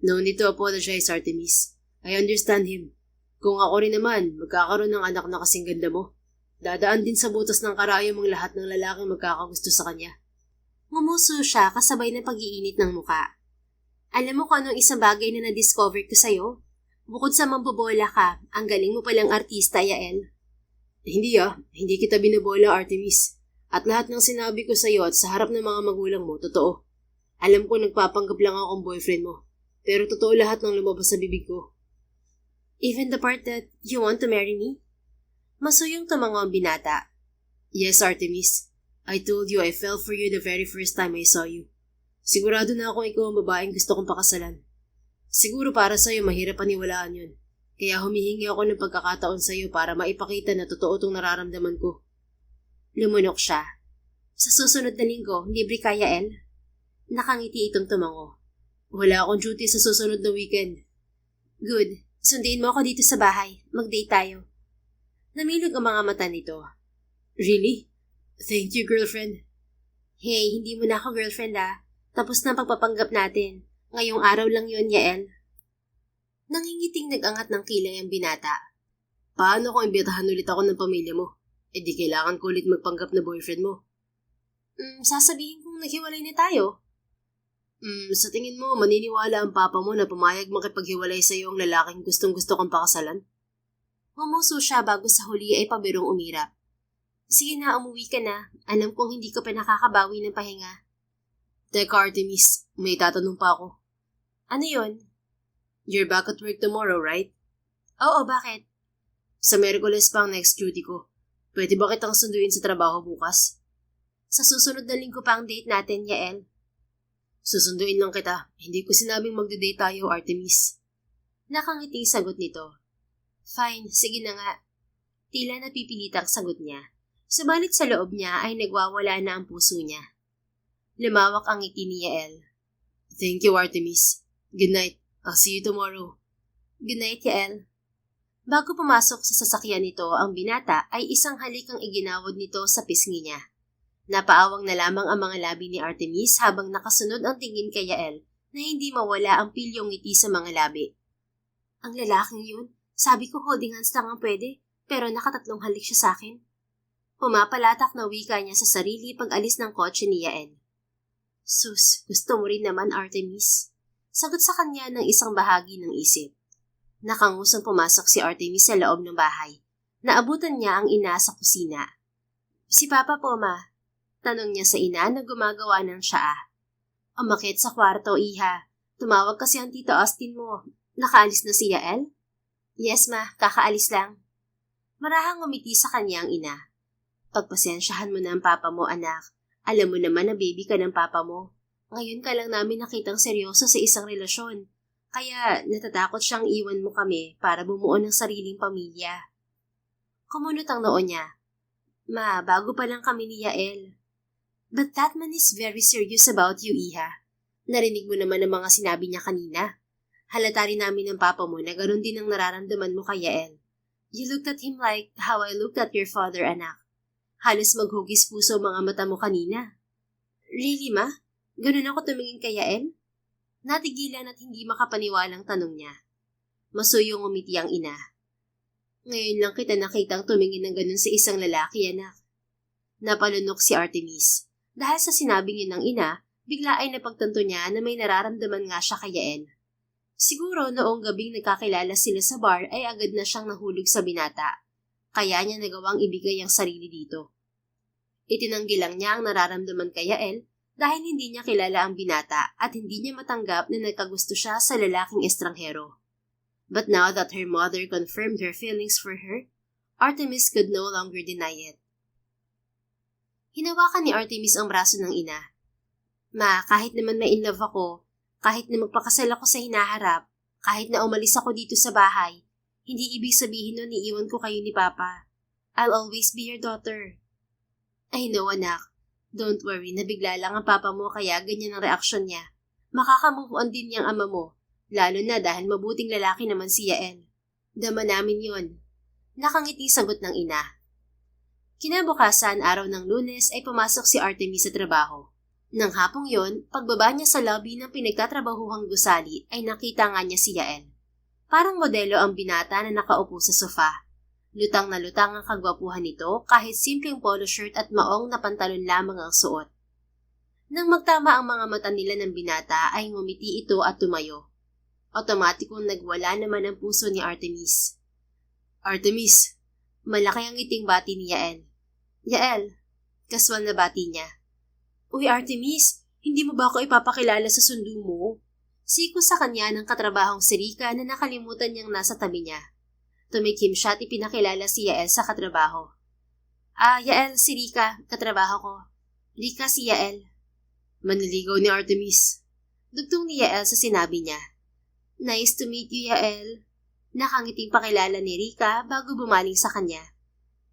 No need to apologize, Artemis. I understand him. Kung ako rin naman, magkakaroon ng anak na kasing ganda mo. Dadaan din sa butas ng karayom ang lahat ng lalaking magkakagusto sa kanya. Ngumuso siya kasabay ng pag-iinit ng muka. Alam mo kung anong isang bagay na na-discover ko sa'yo? Bukod sa mambobola ka, ang galing mo palang artista, Yael. Hindi kita binobola, Artemis. At lahat ng sinabi ko sa'yo at sa harap ng mga magulang mo, totoo. Alam ko nagpapanggap lang akong boyfriend mo. Pero totoo lahat ng lumabas sa bibig ko. Even the part that you want to marry me? Masuyong tumango ang binata. Yes, Artemis. I told you I fell for you the very first time I saw you. Sigurado na akong ikaw ang babaeng gusto kong pakasalan. Siguro para sa'yo mahirap paniwalaan yun. Kaya humihingi ako ng pagkakataon sa'yo para maipakita na totoo itong nararamdaman ko. Lumunok siya. Sa susunod na linggo, libre ka, Yael? Nakangiti itong tumango. Wala akong duty sa susunod na weekend. Good. Sundiin mo ako dito sa bahay. Mag-date tayo. Namilog ang mga mata nito. Really? Thank you, girlfriend. Hey, hindi mo na ako girlfriend Tapos na ang pagpapanggap natin. Ngayong araw lang yon, Yael. Nangingiting nag-angat ng kilay ang binata. Paano kung imbitahan ulit ako ng pamilya mo? Di kailangan ko ulit magpanggap na boyfriend mo. Sasabihin kong naghiwalay na tayo. Sa tingin mo, maniniwala ang papa mo na pumayag makipaghiwalay sa iyo ang lalaking gustong-gusto kang pakasalan? Humuso siya bago sa huli ay pabirong umirap. Sige na, umuwi ka na. Alam kong hindi ka pa nakakabawi ng pahinga. Teka, Artemis, may tatanong pa ako. Ano yon? You're back at work tomorrow, right? Oo, bakit? Sa Miyerkules pa ang next duty ko. Pwede ba kitang sunduin sa trabaho bukas? Sa susunod na linggo pa ang date natin, Yael. Susunduin lang kita. Hindi ko sinabing magde-date tayo, Artemis. Nakangiting sagot nito. Fine, sige na nga. Tila napipilitang sagot niya. Subalit sa loob niya ay nagwawala na ang puso niya. Lumawak ang ngiti ni Yael. Thank you, Artemis. Good night. I'll see you tomorrow. Good night, Yael. Bago pumasok sa sasakyan nito ang binata ay isang halik ang iginawad nito sa pisngi niya. Napaawang na lamang ang mga labi ni Artemis habang nakasunod ang tingin kay Yael na hindi mawala ang pilyong ngiti sa mga labi. Ang lalaking yun, sabi ko holding hands lang ang pwede, pero nakatatlong halik siya sa akin. Pumapalatak na wika niya sa sarili pag alis ng kotse ni Yael. Sus, gusto mo rin naman, Artemis. Sagot sa kanya ng isang bahagi ng isip. Nakangusang pumasok si Artemis sa loob ng bahay. Naabutan niya ang ina sa kusina. Si Papa po, Ma. Tanong niya sa ina na gumagawa ng tsaa. Umakit sa kwarto, Iha. Tumawag kasi ang Tito Austin mo. Nakaalis na si Yael? Yes, Ma. Kakaalis lang. Marahang umiti sa kanya ang ina. Pagpasensyahan mo na ang papa mo, anak. Alam mo naman na baby ka ng papa mo. Ngayon ka lang namin nakitang seryoso sa isang relasyon. Kaya natatakot siyang iwan mo kami para bumuo ng sariling pamilya. Kumunot ang noo niya. Ma, bago pa lang kami ni Yael. But that man is very serious about you, Iha. Narinig mo naman ang mga sinabi niya kanina. Halata rin namin ng papa mo na ganoon din ang nararamdaman mo kay Yael. You looked at him like how I looked at your father, anak. Halos maghugis puso mga mata mo kanina. Really, ma? Ganun ako tumingin kay Yael? Natigilan at hindi makapaniwalang tanong niya. Masuyong umiti ang ina. Ngayon lang kita nakitang tumingin ng ganun sa isang lalaki, anak. Napalunok si Artemis. Dahil sa sinabing yun ng ina, bigla ay napagtanto niya na may nararamdaman nga siya kay Yael. Siguro noong gabing nagkakilala sila sa bar ay agad na siyang nahulog sa binata. Kaya niya nagawang ibigay ang sarili dito. Itinanggi lang niya ang nararamdaman kay Yael dahil hindi niya kilala ang binata at hindi niya matanggap na nagkagusto siya sa lalaking estranghero. But now that her mother confirmed her feelings for her, Artemis could no longer deny it. Hinawakan ni Artemis ang braso ng ina. Ma, kahit naman na-in love ako, kahit na magpakasal ako sa hinaharap, kahit na umalis ako dito sa bahay, hindi ibig sabihin nun iiwan ko kayo ni Papa. I'll always be your daughter. I know, anak. Don't worry, nabigla lang ang papa mo kaya ganyan ang reaksyon niya. Makakamove on din niyang ama mo, lalo na dahil mabuting lalaki naman si Yael. Dama namin yon. Nakangiti sagot ng ina. Kinabukasan, araw ng Lunes ay pumasok si Artemis sa trabaho. Nang hapong yon, pagbaba niya sa lobby ng pinagtatrabahuhang gusali ay nakita nga niya si Yael. Parang modelo ang binata na nakaupo sa sofa. Lutang na lutang ang kagwapuhan nito kahit simpleng polo shirt at maong na pantalon lamang ang suot. Nang magtama ang mga mata nila ng binata ay ngumiti ito at tumayo. Otomatikong nagwala naman ang puso ni Artemis. Artemis, malaki ang ngiting bati ni Yael. Yael, kaswal na bati niya. Uy Artemis, hindi mo ba ako ipapakilala sa sundo mo? Siko sa kanya ng katrabahong si Rika na nakalimutan niyang nasa tabi niya. Tumikim siya at ipinakilala si Yael sa katrabaho. Yael, si Rika, katrabaho ko. Rika si Yael. Manliligaw ni Artemis. Dugtong ni Yael sa sinabi niya. Nice to meet you, Yael. Nakangiting pakilala ni Rika bago bumaling sa kanya.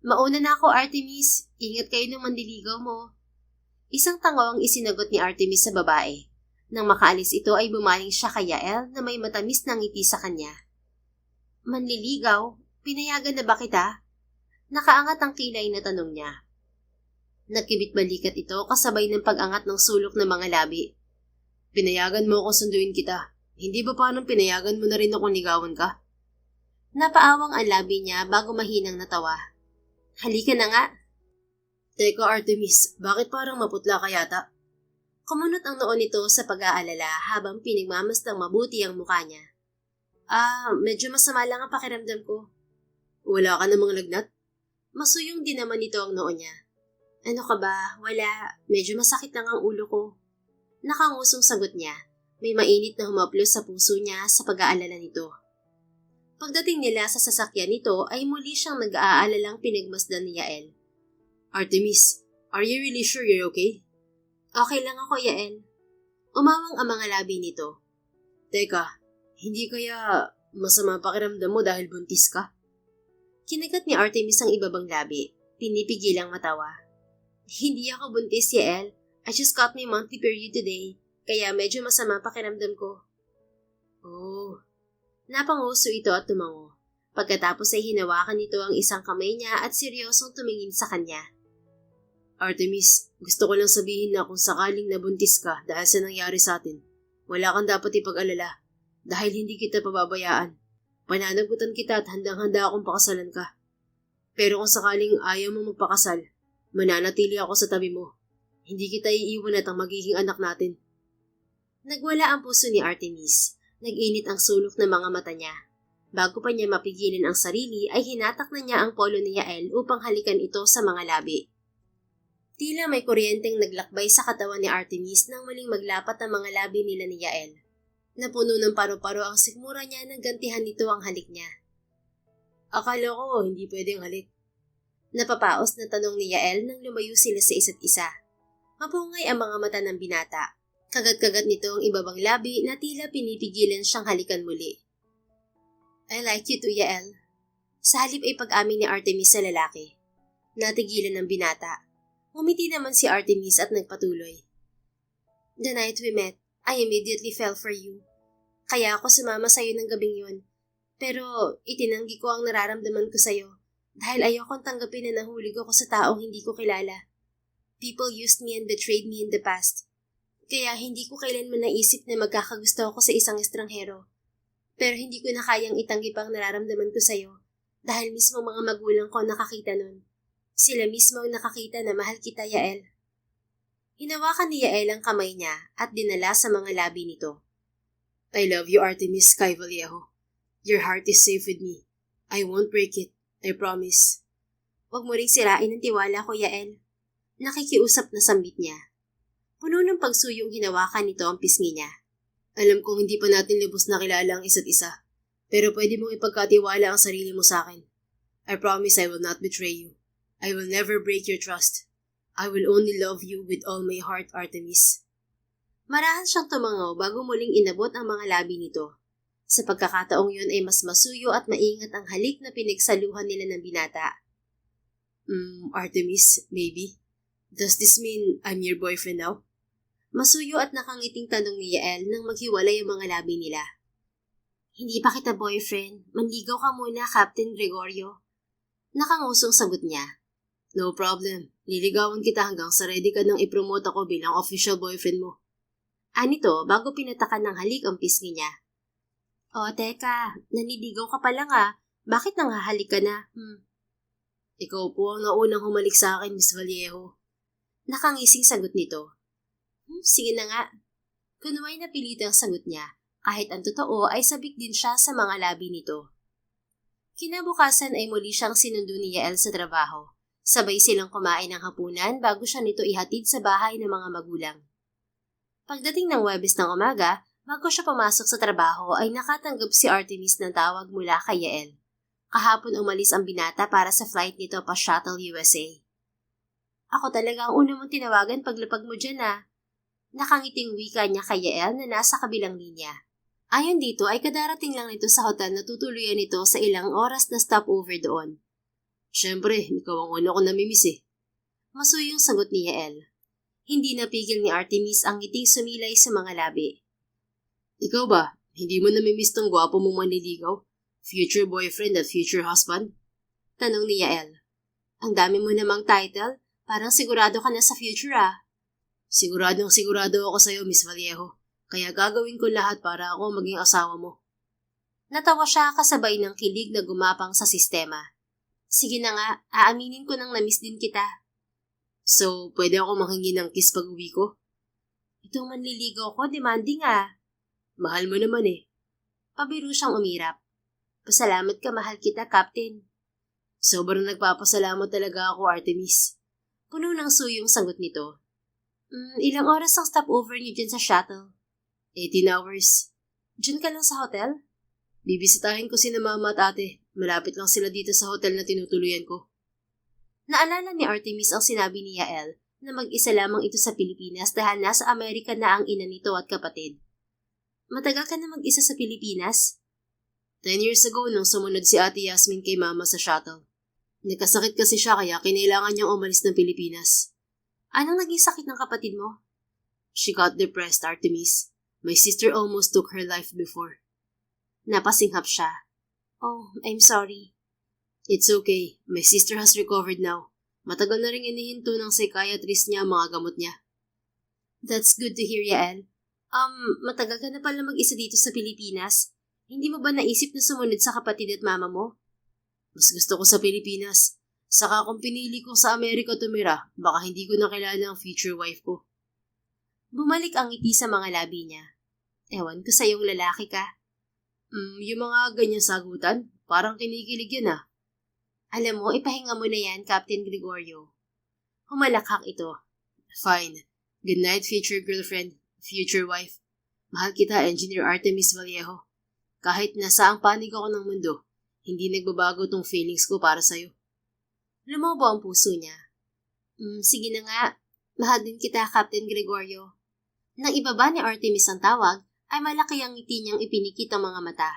Mauna na ako, Artemis. Ingat kayo ng manliligaw mo. Isang tango ang isinagot ni Artemis sa babae. Nang makaalis ito ay bumaling siya kay Yael na may matamis na ngiti sa kanya. Manliligaw? Pinayagan na ba kita? Nakaangat ang kilay na tanong niya. Nagkibit balikat ito kasabay ng pag-angat ng sulok ng mga labi. Pinayagan mo akong sunduin kita. Hindi ba parang pinayagan mo na rin akong ligawan ka? Napaawang ang labi niya bago mahinang natawa. Halika na nga. Teka Artemis, bakit parang maputla ka yata? Kumunot ang noon nito sa pag-aalala habang pinagmamastang mabuti ang mukha niya. Medyo masama lang ang pakiramdam ko. Wala ka namang lagnat? Masuyong din naman ito ang noo niya. Ano ka ba? Wala. Medyo masakit lang ang ulo ko. Nakangusong sagot niya. May mainit na humaplos sa puso niya sa pag-aalala nito. Pagdating nila sa sasakyan nito ay muli siyang nag-aalalang pinagmasdan ni Yael. Artemis, are you really sure you're okay? Okay lang ako, Yael. Umawang ang mga labi nito. Teka, hindi kaya masama pakiramdam mo dahil buntis ka? Kinagat ni Artemis ang ibabang labi. Pinipigilang matawa. Hindi ako buntis, Yael. I just got my monthly period today, kaya medyo masama pakiramdam ko. Oh. Napanguso ito at tumango. Pagkatapos ay hinawakan nito ang isang kamay niya at seryosong tumingin sa kanya. Artemis, gusto ko lang sabihin na kung sakaling nabuntis ka dahil sa nangyari sa atin, wala kang dapat ipag-alala. Dahil hindi kita pababayaan. Pananagutan kita at handang-handa akong pakasalan ka. Pero kung sakaling ayaw mo magpakasal, mananatili ako sa tabi mo. Hindi kita iiwan at ang magiging anak natin. Nagwala ang puso ni Artemis. Nag-init ang sulok ng mga mata niya. Bago pa niya mapigilan ang sarili ay hinatak na niya ang polo ni Yael upang halikan ito sa mga labi. Tila may kuryenteng naglakbay sa katawan ni Artemis nang muling maglapat ang mga labi nila ni Yael. Napuno ng paro-paro ang sikmura niya nang gantihan nito ang halik niya. Akala ko hindi pwedeng halik. Napapaos na tanong ni Yael nang lumayo sila sa isa't isa. Mapungay ang mga mata ng binata. Kagat-kagat nito ang ibabang labi na tila pinipigilan siyang halikan muli. I like you too, Yael. Sa halip ay pag-amin ni Artemis sa lalaki. Natigilan ng binata. Ngumiti naman si Artemis at nagpatuloy. The night we met, I immediately fell for you. Kaya ako sumama sa'yo ng gabing yun. Pero itinanggi ko ang nararamdaman ko sa'yo dahil ayokong tanggapin na nahulog ako sa taong hindi ko kilala. People used me and betrayed me in the past. Kaya hindi ko kailanman naisip na magkakagusto ako sa isang estranghero. Pero hindi ko na kayang itanggi pa ang nararamdaman ko sa'yo dahil mismo mga magulang ko nakakita nun. Sila mismo ang nakakita na mahal kita, Yael. Hinawakan ni Yael ang kamay niya at dinala sa mga labi nito. I love you, Artemis Sky Vallejo. Your heart is safe with me. I won't break it. I promise. Huwag mo ring sirain ang tiwala ko, Yael. Nakikiusap na sambit niya. Puno ng pagsuyong hinawakan nito ang pisngi niya. Alam kong hindi pa natin lubos na kilala ang isa't isa, pero pwede mong ipagkatiwala ang sarili mo sa akin. I promise I will not betray you. I will never break your trust. I will only love you with all my heart, Artemis. Marahan siyang tumangaw bago muling inabot ang mga labi nito. Sa pagkakataong yun ay mas masuyo at maingat ang halik na pinagsaluhan nila ng binata. Artemis, maybe? Does this mean I'm your boyfriend now? Masuyo at nakangiting tanong ni Yael nang maghiwalay ang mga labi nila. Hindi pa kita boyfriend. Manligaw ka muna, Captain Gregorio. Nakangusong sagot niya. No problem. Liligawan kita hanggang sa ready ka nang ipromote ako bilang official boyfriend mo. Anito bago pinatakan ng halik ang pisngi niya. O teka, naniligaw ka pa lang ah. Bakit nanghahalik ka na? Ikaw po ang naunang humalik sa akin, Miss Vallejo. Nakangising sagot nito. Sige na nga. Kunway napilit ang sagot niya, kahit ang totoo ay sabik din siya sa mga labi nito. Kinabukasan ay muli siyang sinundo ni Yael sa trabaho. Sabay silang kumain ng hapunan bago siya nito ihatid sa bahay ng mga magulang. Pagdating ng Huwebes ng umaga, bago siya pumasok sa trabaho ay nakatanggap si Artemis ng tawag mula kay Yael. Kahapon umalis ang binata para sa flight nito pa Shuttle USA. Ako talaga ang una mong tinawagan paglapag mo dyan ah. Nakangiting wika niya kay Yael na nasa kabilang linya. Ayon dito ay kadarating lang nito sa hotel na tutuluyan nito sa ilang oras na stopover doon. Siyempre, ikaw ang una ko namimiss eh. Masuyong sagot ni Yael. Hindi napigil ni Artemis ang ngiting sumilay sa mga labi. Ikaw ba, hindi mo namimiss tong gwapo mong manliligaw? Future boyfriend at future husband? Tanong ni Yael. Ang dami mo namang title, parang sigurado ka na sa future ah. Siguradong sigurado ako sa'yo, Miss Vallejo. Kaya gagawin ko lahat para ako maging asawa mo. Natawa siya kasabay ng kilig na gumapang sa sistema. Sige na nga, aaminin ko nang namiss din kita. So, pwede ako manghingi ng kiss pag uwi ko? Itong manliligaw ko, demanding ah. Mahal mo naman eh. Pabiro siyang umirap. Pasalamat ka, mahal kita, Captain. Sobrang nagpapasalamat talaga ako, Artemis. Puno ng suyong sagot nito. Ilang oras ang stopover niyo dyan sa shuttle? 18 hours. Diyan ka lang sa hotel? Bibisitahin ko sina mama at ate. Malapit lang sila dito sa hotel na tinutuluyan ko. Naalala ni Artemis ang sinabi ni Yael na mag-isa lamang ito sa Pilipinas dahil nasa Amerika na ang ina nito at kapatid. Matagal ka na mag-isa sa Pilipinas? 10 years ago nung sumunod si Ate Yasmin kay mama sa shuttle. Nagkasakit kasi siya kaya kinailangan niyang umalis ng Pilipinas. Anong naging sakit ng kapatid mo? She got depressed, Artemis. My sister almost took her life before. Napasinghap siya. Oh, I'm sorry. It's okay. My sister has recovered now. Matagal na rin inihinto ng psychiatrist niya ang mga gamot niya. That's good to hear, Yael. Matagal ka na pala mag-isa dito sa Pilipinas. Hindi mo ba naisip na sumunod sa kapatid at mama mo? Mas gusto ko sa Pilipinas. Saka kung pinili ko sa Amerika tumira, baka hindi ko nakilala ang future wife ko. Bumalik ang ngiti sa mga labi niya. Ewan ko sa iyong lalaki ka. Yung mga ganyan sagutan, parang kinikilig yan ah. Alam mo, ipahinga mo na yan, Captain Gregorio. Humalakhak ito. Fine. Good night, future girlfriend, future wife. Mahal kita, Engineer Artemis Vallejo. Kahit nasa ang panig ako ng mundo, hindi nagbabago tong feelings ko para sa'yo. Lumobo ang puso niya. Sige na nga. Mahal din kita, Captain Gregorio. Nang ibaba ni Artemis ang tawag, ay malaki ang ngiti niyang ipinikit ang mga mata.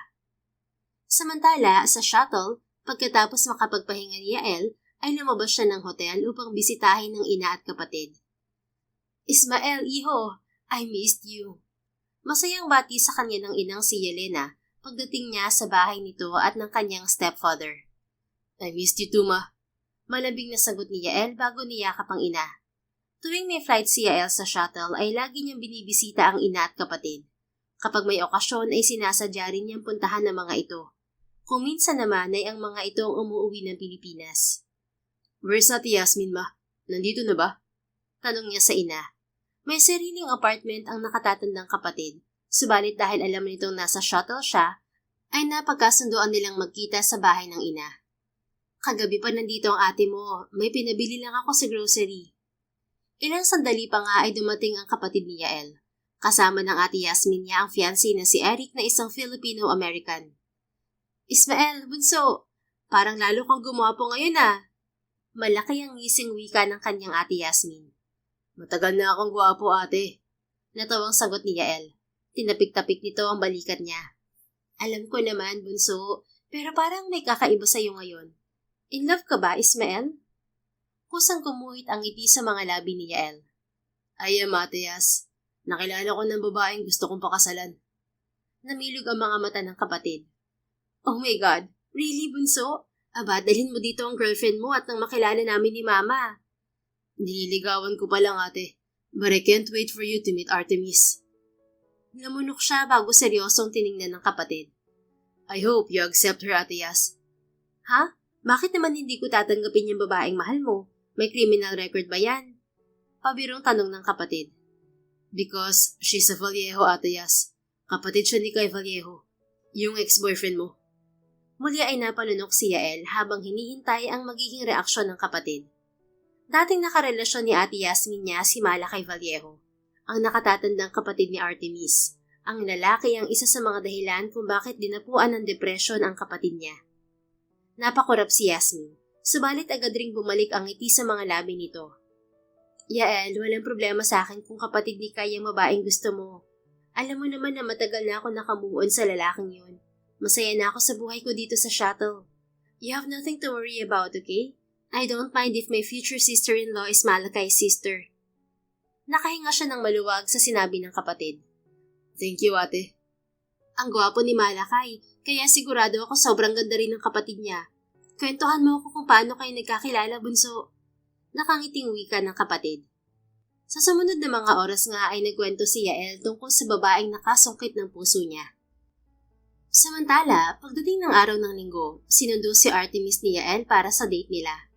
Samantala, sa shuttle, pagkatapos makapagpahinga ni Yael, ay lumabas siya ng hotel upang bisitahin ng ina at kapatid. Ismael, iho, I missed you. Masayang bati sa kanya ng inang si Yelena pagdating niya sa bahay nito at ng kanyang stepfather. I missed you too, ma. Malambing na sagot ni Yael bago niyakap ang ina. Tuwing may flight si Yael sa shuttle ay lagi niyang binibisita ang ina at kapatid. Kapag may okasyon ay sinasadya rin niyang puntahan ng mga ito. Kung minsan naman ay ang mga ito ang umuwi ng Pilipinas. Where's Ate Yasmin, ma? Nandito na ba? Tanong niya sa ina. May sariling apartment ang nakatatandang kapatid, subalit dahil alam nitong nasa shuttle siya, ay napagkasunduan nilang magkita sa bahay ng ina. Kagabi pa nandito ang ate mo, may pinabili lang ako sa grocery. Ilang sandali pa nga ay dumating ang kapatid ni Yael. Kasama ng ate Yasmin niya ang fiancé na si Eric na isang Filipino-American. Ismael, bunso, parang lalo kang gumapo ngayon ah. Malaki ang ngising wika ng kanyang ate Yasmin. Matagal na akong gwapo, ate. Natawang sagot ni Yael. Tinapik-tapik nito ang balikat niya. Alam ko naman, bunso, pero parang may kakaiba sa'yo ngayon. In love ka ba, Ismael? Kusang gumuhit ang ngiti sa mga labi ni Yael. I am, Ate Yas. Nakilala ko ng babaeng gusto kong pakasalan. Namilog ang mga mata ng kapatid. Oh my God, really, bunso? Aba, dalhin mo dito ang girlfriend mo at nang makilala namin ni Mama. Nililigawan ko pa lang, ate. But I can't wait for you to meet Artemis. Namunok siya bago seryosong tiningnan ng kapatid. I hope you accept her, Ate Yas. Ha? Bakit naman hindi ko tatanggapin yung babaeng mahal mo? May criminal record ba yan? Pabirong tanong ng kapatid. Because she's a Vallejo, Ate Yas. Kapatid siya ni Kay Vallejo, yung ex-boyfriend mo. Muli ay napalunok si Yael habang hinihintay ang magiging reaksyon ng kapatid. Dating nakarelasyon ni Ate Yasmin niya si Mala Kay Vallejo, ang nakatatandang kapatid ni Artemis. Ang lalaki ang isa sa mga dahilan kung bakit dinapuan ng depresyon ang kapatid niya. Napakurap si Yasmin, subalit agad ring bumalik ang ngiti sa mga labi nito. Yael, walang problema sa akin kung kapatid ni Kay ang babaeng gusto mo. Alam mo naman na matagal na ako nakamuon sa lalaking yun. Masaya na ako sa buhay ko dito sa shuttle. You have nothing to worry about, okay? I don't mind if my future sister-in-law is Malakay's sister. Nakahinga siya ng maluwag sa sinabi ng kapatid. Thank you, ate. Ang gwapo ni Malakay, kaya sigurado ako sobrang ganda rin ng kapatid niya. Kwentuhan mo ako kung paano kayo nagkakilala, bunso. Nakangiting wika ng kapatid. Sa sumunod na mga oras nga ay nagkwento si Yael tungkol sa babaeng nakasungkit ng puso niya. Samantala, pagdating ng araw ng linggo, sinundo si Artemis ni Yael para sa date nila.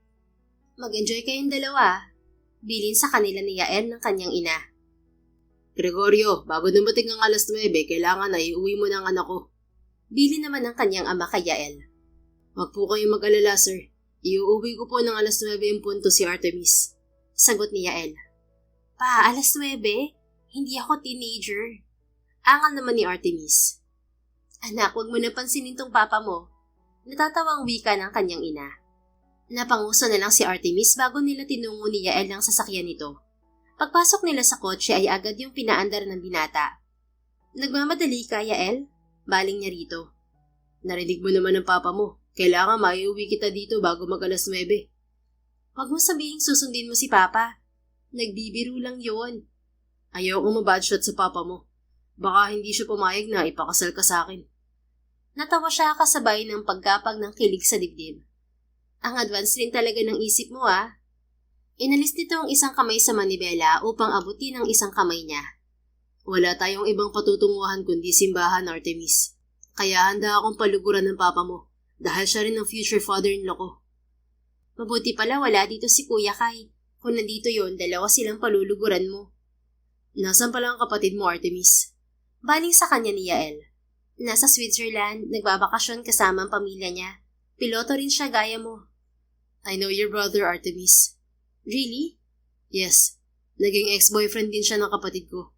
Mag-enjoy kayong dalawa, bilin sa kanila ni Yael ng kanyang ina. Gregorio, bago dumating ang alas 9, kailangan na iuwi mo ng anak ko. Bilin naman ng kanyang ama kay Yael. Wag po kayong mag-alala, sir. Iuuwi ko po ng alas 9 yung punto si Artemis. Sagot ni Yael. Pa, alas 9? Hindi ako teenager. Angal naman ni Artemis. Anak, wag mo na pansinin tong papa mo. Natatawang wika ng kanyang ina. Napanguso na lang si Artemis bago nila tinungo ni Yael ng sasakyan nito. Pagpasok nila sa kotse ay agad yung pinaandar ng binata. Nagmamadali ka, Yael? Baling niya rito. Narinig mo naman ng papa mo. Kailangan maiuwi kita dito bago mag-alas 9. Huwag mo sabihing susundin mo si papa. Nagbibiro lang yon. Ayaw kong mabadshot sa papa mo. Baka hindi siya pumayag na ipakasal ka sa akin. Natawa siya kasabay ng pagkapag ng kilig sa dibdib. Ang advance rin talaga ng isip mo ah. Inalis nito ang isang kamay sa manibela upang abutin ang isang kamay niya. Wala tayong ibang patutunguhan kundi simbahan, Artemis. Kaya handa akong paluguran ng papa mo dahil siya rin ang future father-in-law ko. Mabuti pala wala dito si Kuya Kay. Kung nandito yon, dalawa silang paluluguran mo. Nasaan pala ang kapatid mo, Artemis? Baling sa kanya ni Yael. Nasa Switzerland, nagbabakasyon kasama ang pamilya niya. Piloto rin siya gaya mo. I know your brother, Artemis. Really? Yes. Naging ex-boyfriend din siya ng kapatid ko.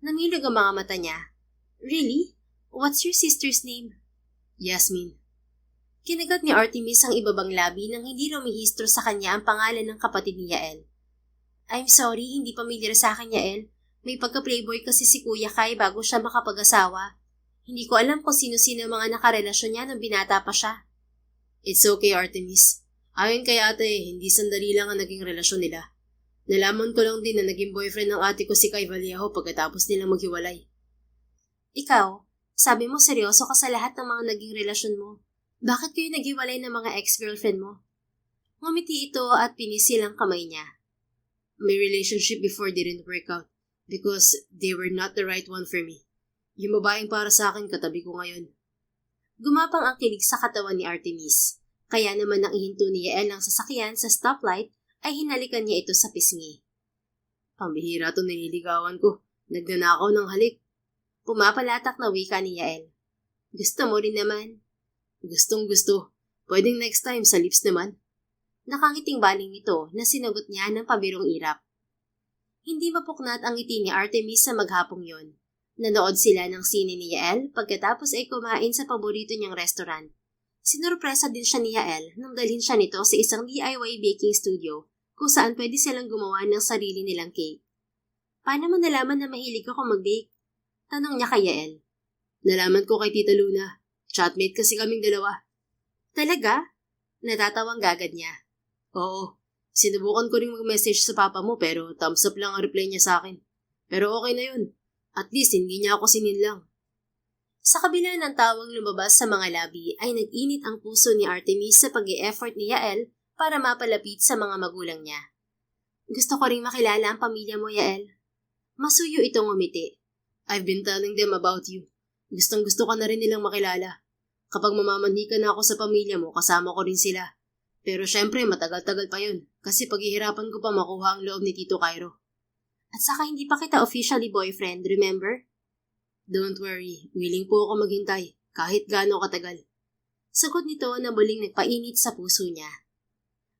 Namilog ang mga mata niya. Really? What's your sister's name? Yasmin. Kinagat ni Artemis ang ibabang labi nang hindi lumihistro sa kanya ang pangalan ng kapatid ni Yael. I'm sorry, hindi pamilyar sa akin, Yael. May pagka-playboy kasi si Kuya Kay bago siya makapag-asawa. Hindi ko alam kung sino-sino ang mga nakarelasyon niya nung binata pa siya. It's okay, Artemis. Ayon kay ate, hindi sandali lang ang naging relasyon nila. Nalaman ko lang din na naging boyfriend ng ate ko si Kay Vallejo pagkatapos nilang maghiwalay. Ikaw, Sabi mo seryoso ka sa lahat ng mga naging relasyon mo. Bakit kayo naghiwalay ng mga ex-girlfriend mo? Ngumiti ito at pinisil ang kamay niya. My relationship before didn't work out because they were not the right one for me. Yung babaeng para sa akin katabi ko ngayon. Gumapang ang kilig sa katawan ni Artemis. Kaya naman nang ihinto ni Yael ng sasakyan sa stoplight ay hinalikan niya ito sa pisngi. Pambihira to nililigawan ko. Nagnanakaw ng halik. Pumapalatak na wika ni Yael. Gusto mo rin naman. Gustong gusto. Pwedeng next time sa lips naman. Nakangiting baling nito na sinagot niya ng pabirong irap. Hindi mapuknat ang ngiti ni Artemis sa maghapong yon. Nanood sila ng sine ni Yael pagkatapos ay kumain sa paborito niyang restaurant. Sinurpresa din siya ni Yael nang dalhin siya nito sa isang DIY baking studio kung saan pwede silang gumawa ng sarili nilang cake. Paano mo nalaman na mahilig ako mag-bake? Tanong niya kay Yael. Nalaman ko kay Tita Luna. Chatmate kasi kaming dalawa. Talaga? Natatawang gagad niya. Oo. Sinubukan ko rin mag-message sa papa mo pero thumbs up lang ang reply niya sa akin. Pero okay na yun. At least hindi niya ako sininlang. Sa kabila ng tawang lumabas sa mga labi ay nag-init ang puso ni Artemis sa pag-e-effort ni Yael para mapalapit sa mga magulang niya. Gusto ko ring makilala ang pamilya mo, Yael. Masuyo itong umiti. I've been telling them about you. Gustong gusto ka na rin nilang makilala. Kapag mamamanhi ka na ako sa pamilya mo, kasama ko rin sila. Pero syempre, matagal-tagal pa yun. Kasi paghihirapan ko pa makuha ang loob ni Tito Cairo. At saka hindi pa kita officially boyfriend, remember? Don't worry, willing po ako maghintay, kahit gaano katagal. Sagot nito na muling nagpainit sa puso niya.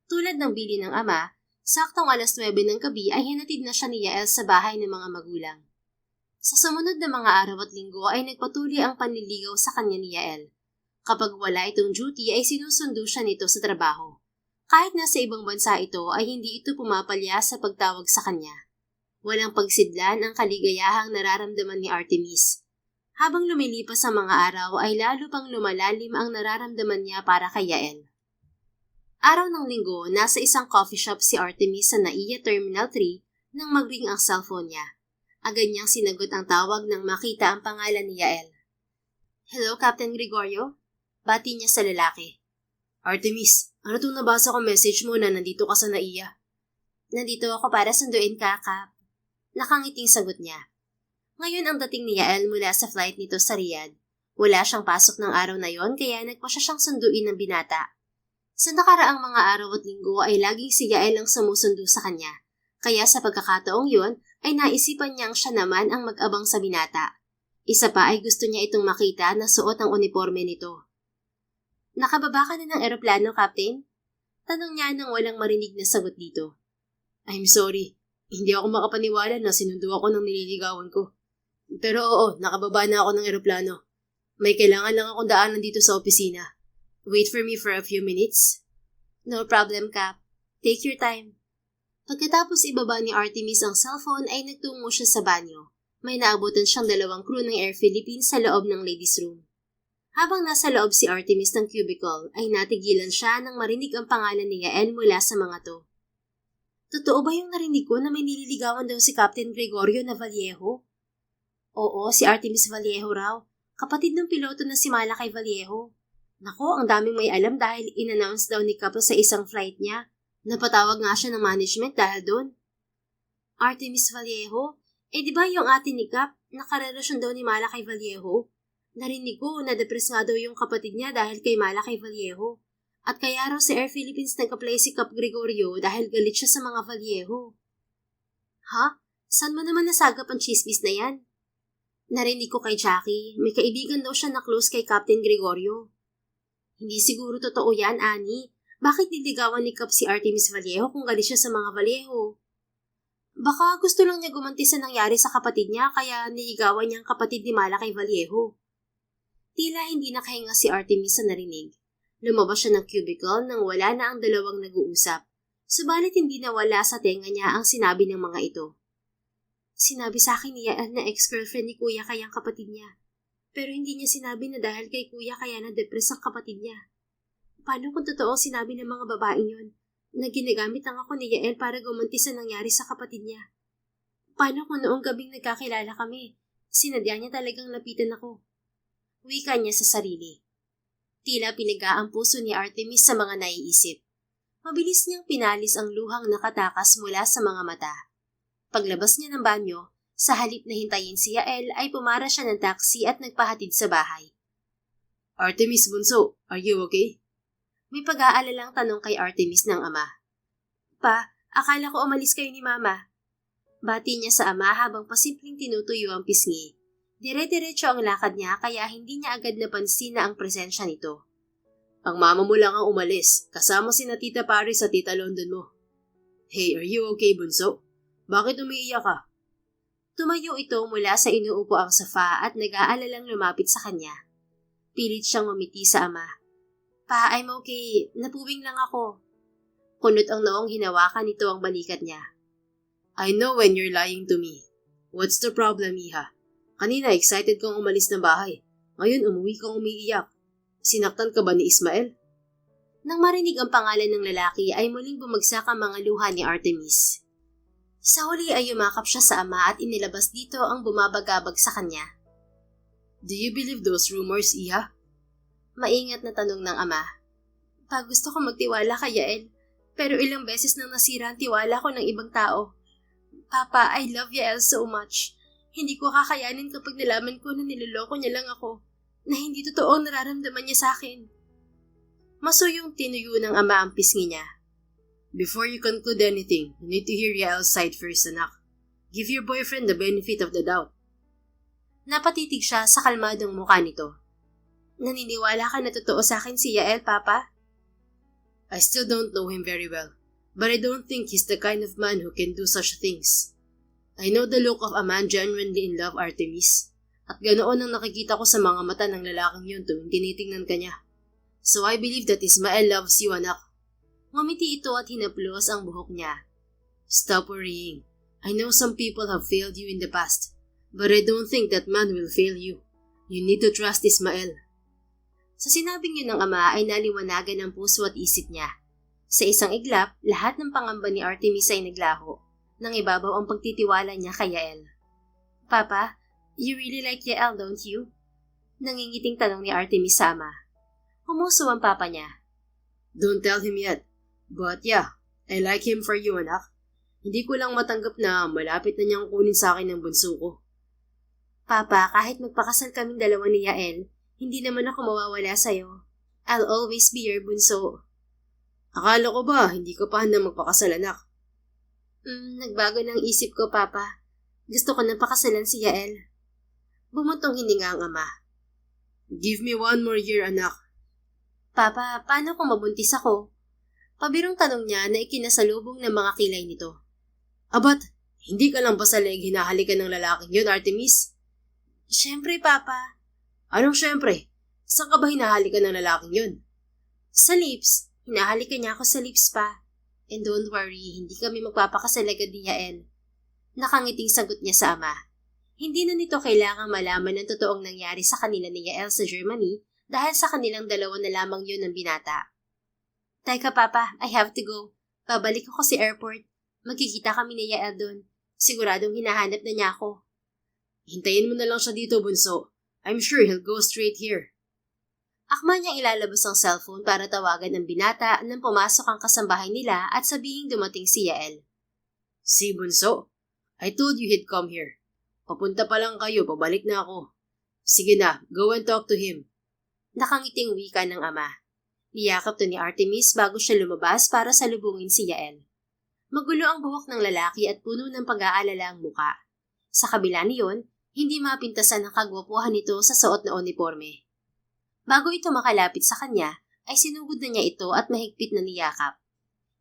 Tulad ng bili ng ama, saktong 9:00 ng gabi ay hinatid na siya ni Yael sa bahay ng mga magulang. Sa sumunod na mga araw at linggo ay nagpatuloy ang panliligaw sa kanya ni Yael. Kapag wala itong duty ay sinusundo siya nito sa trabaho. Kahit nasa ibang bansa ito ay hindi ito pumapalya sa pagtawag sa kanya. Walang pagsidlan ang kaligayahang nararamdaman ni Artemis. Habang lumilipas ang mga araw ay lalo pang lumalalim ang nararamdaman niya para kay Yael. Araw ng linggo, nasa isang coffee shop si Artemis sa NAIA Terminal 3 nang mag-ring ang cellphone niya. Agad niyang sinagot ang tawag nang makita ang pangalan ni Yael. Hello, Captain Gregorio? Bati niya sa lalaki. Artemis, ano itong nabasa ko message mo na nandito ka sa NAIA? Nandito ako para sunduin ka, Cap. Nakangiting sagot niya. Ngayon ang dating ni Yael mula sa flight nito sa Riyadh. Wala siyang pasok ng araw na yon kaya nagpa siya siyang sunduin ng binata. Sa nakaraang mga araw at linggo ay laging si Yael ang sumusundo sa kanya. Kaya sa pagkakataong yon ay naisipan niyang siya naman ang mag-abang sa binata. Isa pa ay gusto niya itong makita na suot ang uniforme nito. Nakababa ka na ng eroplano, Captain? Tanong niya nang walang marinig na sagot dito. I'm sorry. Hindi ako makapaniwala na sinundo ako ng nililigawan ko. Pero oo, nakababa na ako ng eroplano. May kailangan lang akong daanan dito sa opisina. Wait for me for a few minutes. No problem, Cap. Take your time. Pagkatapos ibaba ni Artemis ang cellphone ay nagtungo siya sa banyo. May naabutan siyang 2 crew ng Air Philippines sa loob ng ladies' room. Habang nasa loob si Artemis ng cubicle ay natigilan siya nang marinig ang pangalan ni Yael mula sa mga to. Totoo ba yung narinig ko na may nililigawan daw si Captain Gregorio na Vallejo? Oo, si Artemis Vallejo raw. Kapatid ng piloto na si Malakay Vallejo. Nako, ang daming may alam dahil in-announce daw ni Cap sa isang flight niya. Napatawag nga siya ng management dahil doon. Artemis Vallejo? Eh di ba yung ate ni Cap, nakarelasyon daw ni Malakay Vallejo? Narinig ko na depress nga daw yung kapatid niya dahil kay Malakay Vallejo. At kaya raw sa Air Philippines nag-apply si Cap Gregorio dahil galit siya sa mga Vallejo. Ha? Saan mo naman nasagap ang chismis na yan? Narinig ko kay Jackie, may kaibigan daw siya na close kay Captain Gregorio. Hindi siguro totoo yan, Annie. Bakit niligawan ni Cap si Artemis Vallejo kung galit siya sa mga Vallejo? Baka gusto lang niya gumanti sa nangyari sa kapatid niya kaya niligawan niya ang kapatid ni Malakay Vallejo. Tila hindi nakahinga si Artemis sa narinig. Lumabas siya ng cubicle nang wala na ang dalawang nag-uusap. Subalit hindi nawala sa tenga niya ang sinabi ng mga ito. Sinabi sa akin ni Yael na ex-girlfriend ni Kuya kaya ang kapatid niya. Pero hindi niya sinabi na dahil kay Kuya kaya na-depress ang kapatid niya. Paano kung totoo sinabi ng mga babaeng yun na ginagamit ang ako ni Yael para gumanti sa nangyari sa kapatid niya? Paano kung noong gabing nagkakilala kami, sinadya niya talagang lapitan ako? Wika niya sa sarili. Tila pinaga ang puso ni Artemis sa mga naiisip. Mabilis niyang pinalis ang luhang nakatakas mula sa mga mata. Paglabas niya ng banyo, sa halip na hintayin si Yael ay pumara siya ng taxi at nagpahatid sa bahay. Artemis bunso, are you okay? May pag-aalalang tanong kay Artemis ng ama. Pa, akala ko umalis kayo ni Mama. Bati niya sa ama habang pasimpleng tinutuyo ang pisngi. Dire-diretso ang lakad niya kaya hindi niya agad napansin na ang presensya nito. Ang mama mo lang ang umalis, kasama si na Tita Paris sa Tita London mo. Hey, are you okay bunso? Bakit umiiyak ka? Tumayo ito mula sa inuupo ang sofa at nag-aalalang lumapit sa kanya. Pilit siyang mamiti sa ama. Pa, I'm okay. Napuwing lang ako. Kunot ang noong hinawakan nito ang balikat niya. I know when you're lying to me. What's the problem, Iha? Kanina excited kang umalis ng bahay. Ngayon umuwi kang umiiyak. Sinaktan ka ba ni Ismael? Nang marinig ang pangalan ng lalaki ay muling bumagsak ang mga luha ni Artemis. Sa huli ay yumakap siya sa ama at inilabas dito ang bumabagabag sa kanya. Do you believe those rumors, Iha? Maingat na tanong ng ama. Pa, gusto ko magtiwala kay Yael, pero ilang beses nang nasira ang tiwala ko ng ibang tao. Papa, I love Yael so much. Hindi ko kakayanin kapag nalaman ko na niloloko niya lang ako, na hindi totoo ang nararamdaman niya sa akin. Masuyong tinuyo ng ama ang pisngi niya. Before you conclude anything, you need to hear Yael's side first, anak. Give your boyfriend the benefit of the doubt. Napatitig siya sa kalmadong mukha nito. Naniniwala ka na totoo sa akin si Yael, Papa? I still don't know him very well, but I don't think he's the kind of man who can do such things. I know the look of a man genuinely in love, Artemis, at ganoon ang nakikita ko sa mga mata ng lalaking yun tuwing tinitingnan ka niya. So I believe that Ismael loves you, anak. Ngumiti ito at hinaplos ang buhok niya. Stop worrying. I know some people have failed you in the past, but I don't think that man will fail you. You need to trust Ismael. Sa sinabing yun ng ama ay naliwanagan ang puso at isip niya. Sa isang iglap, lahat ng pangamba ni Artemis ay naglaho. Nang ibabaw ang pagtitiwala niya kay Yael. Papa, you really like Yael, don't you? Nangingiting tanong ni Artemis sa ama. Humuso ang papa niya. Don't tell him yet. But yeah, I like him for you, anak. Hindi ko lang matanggap na malapit na niyang kunin sa akin ang bunso ko. Papa, kahit magpakasal kaming dalawa ni Yael, hindi naman ako mawawala sa'yo. I'll always be your bunso. Akala ko ba, hindi ka pa handang magpakasal, anak? Nagbago ng isip ko, Papa. Gusto ko nang pakasalan si Yael. Bumuntong hininga ang ama. Give me 1 more year, anak. Papa, paano kung mabuntis ako? Pabirong tanong niya na ikinasalubong ng mga kilay nito. Abat, hindi ka lang ba sa leg hinahalikan ng lalaking yun, Artemis? Siyempre, Papa. Anong siyempre? Saan ka ba hinahalikan ng lalaking yun? Sa lips. Hinahalikan niya ako sa lips pa. And don't worry, hindi kami magpapakasal agad ni Yael. Nakangiting sagot niya sa ama. Hindi na nito kailangang malaman ang totoong nangyari sa kanila ni Yael sa Germany dahil sa kanilang dalawa na lamang yun ng binata. Teka, Papa, I have to go. Babalik ako sa airport. Magkikita kami ni Yael doon. Siguradong hinahanap na niya ako. Hintayin mo na lang siya dito, bunso. I'm sure he'll go straight here. Akma niyang ilalabas ang cellphone para tawagan ang binata nang pumasok ang kasambahay nila at sabihing dumating si Yael. Si bunso, I told you he'd come here. Papunta pa lang kayo, pabalik na ako. Sige na, go and talk to him. Nakangiting wika ng ama. Niyakap to ni Artemis bago siya lumabas para salubungin si Yael. Magulo ang buhok ng lalaki at puno ng pag-aalala ang muka. Sa kabila niyon, hindi mapintasan ang kagwapuhan nito sa suot na uniforme. Bago ito makalapit sa kanya, ay sinugod na niya ito at mahigpit na niyakap.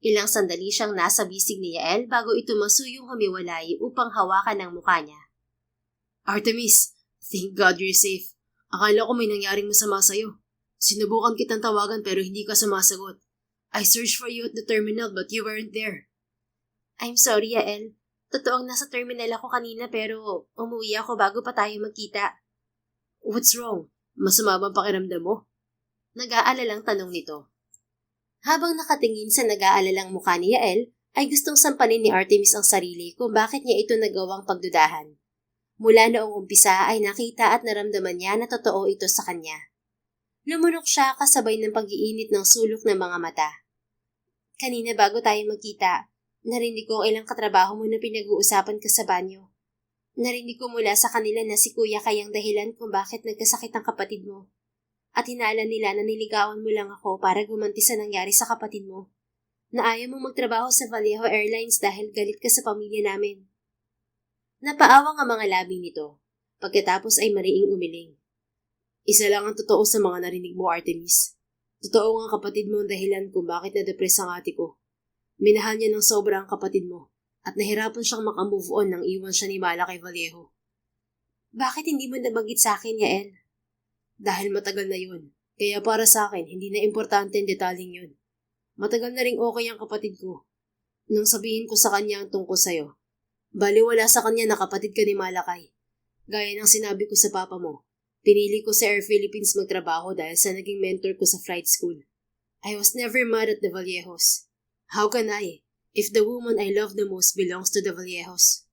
Ilang sandali siyang nasa bisig ni Yael bago ito masuyong humiwalay upang hawakan ang mukha niya. Artemis, thank God you're safe. Akala ko may nangyaring masama sa'yo. Sinubukan kitang tawagan pero hindi ka sumasagot. I searched for you at the terminal but you weren't there. I'm sorry, Yael. Totoong nasa terminal ako kanina pero umuwi ako bago pa tayo magkita. What's wrong? Masama bang pakiramdam mo? Nag-aalalang tanong nito. Habang nakatingin sa nag-aalalang mukha ni Yael, ay gustong sampanin ni Artemis ang sarili kung bakit niya ito nagawang pagdudahan. Mula noong umpisa ay nakita at naramdaman niya na totoo ito sa kanya. Lumunok siya kasabay ng pag-iinit ng sulok ng mga mata. Kanina bago tayo magkita, narinig ko ang ilang katrabaho mo na pinag-uusapan ka sa banyo. Narinig ko mula sa kanila na si Kuya kayang dahilan kung bakit nagkasakit ang kapatid mo. At hinala nila na niligawan mo lang ako para gumanti sa nangyari sa kapatid mo. Na ayaw mong magtrabaho sa Vallejo Airlines dahil galit ka sa pamilya namin. Napaawang ang mga labi nito. Pagkatapos ay mariing umiling. Isa lang ang totoo sa mga narinig mo, Artemis. Totoo nga kapatid mo ang dahilan kung bakit na-depress ang ate ko. Minahal niya ng sobra ang kapatid mo at nahirapan siyang makamove on nang iwan siya ni Mala kay Vallejo. Bakit hindi mo nabanggit sa akin, Yael? Dahil matagal na yun. Kaya para sa akin, hindi na importante ang detaling yun. Matagal na ring okay ang kapatid ko. Nung sabihin ko sa kanya ang tungkol sa'yo, baliwala sa kanya na kapatid ka ni Malakay. Gaya ng sinabi ko sa papa mo, pinili ko sa Air Philippines magtrabaho dahil sa naging mentor ko sa flight school. I was never mad at the Vallejos. How can I, if the woman I love the most belongs to the Vallejos?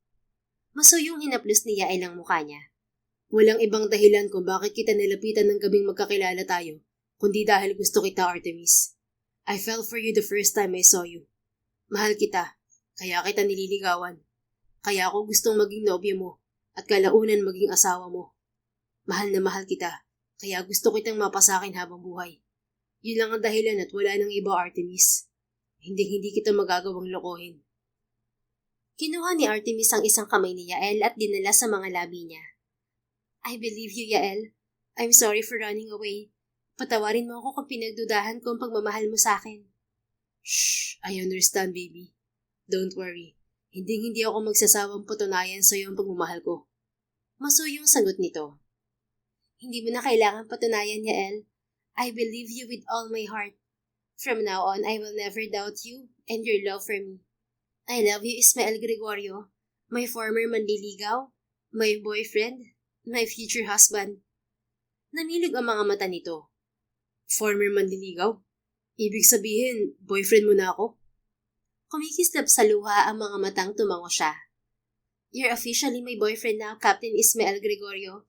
Masuyong hinaplos niya ay lang mukha niya. Walang ibang dahilan kung bakit kita nilapitan ng gabing magkakilala tayo, kundi dahil gusto kita, Artemis. I fell for you the first time I saw you. Mahal kita, kaya kita nililigawan. Kaya ako gustong maging nobya mo at kalaunan maging asawa mo. Mahal na mahal kita, kaya gusto kitang mapasakin habang buhay. Yun lang ang dahilan at wala nang iba, Artemis. Hindi kita magagawang lokohin. Kinuha ni Artemis ang isang kamay ni Yael at dinala sa mga labi niya. I believe you, Yael. I'm sorry for running away. Patawarin mo ako kung pinagdudahan ko ang pagmamahal mo sa akin. Shh, I understand, baby. Don't worry. Hindi ako magsasawang patunayan sa iyo ang pagmamahal ko. Masuyong sagot nito. Hindi mo na kailangan patunayan, Yael. I believe you with all my heart. From now on, I will never doubt you and your love for me. I love you, Ismael Gregorio, my former manliligaw, my boyfriend, my future husband. Namilog ang mga mata nito. Former manliligaw? Ibig sabihin, boyfriend mo na ako? Kumikislap sa luha ang mga matang tumango siya. You're officially my boyfriend now, Captain Ismael Gregorio.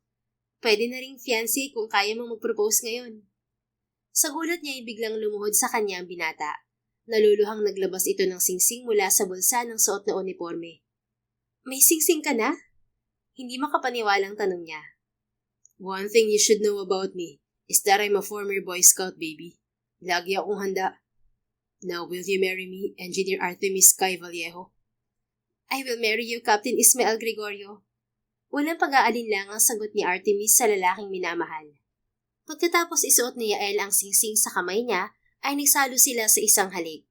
Pwede na ring fiancé kung kaya mong mag-propose ngayon. Sa gulat niya ay biglang lumuhod sa kanya ang binata. Naluluhang naglabas ito ng singsing mula sa bulsa ng suot na uniforme. May singsing ka na? Hindi makapaniwalang tanong niya. One thing you should know about me is that I'm a former Boy Scout, baby. Lagi akong handa. Now will you marry me, Engineer Artemis Sky Vallejo? I will marry you, Captain Ismael Gregorio. Walang pag-aalinlang ang sagot ni Artemis sa lalaking minamahal. Pagkatapos isuot ni Yael ang singsing sa kamay niya, ay nagsalo sila sa isang halik.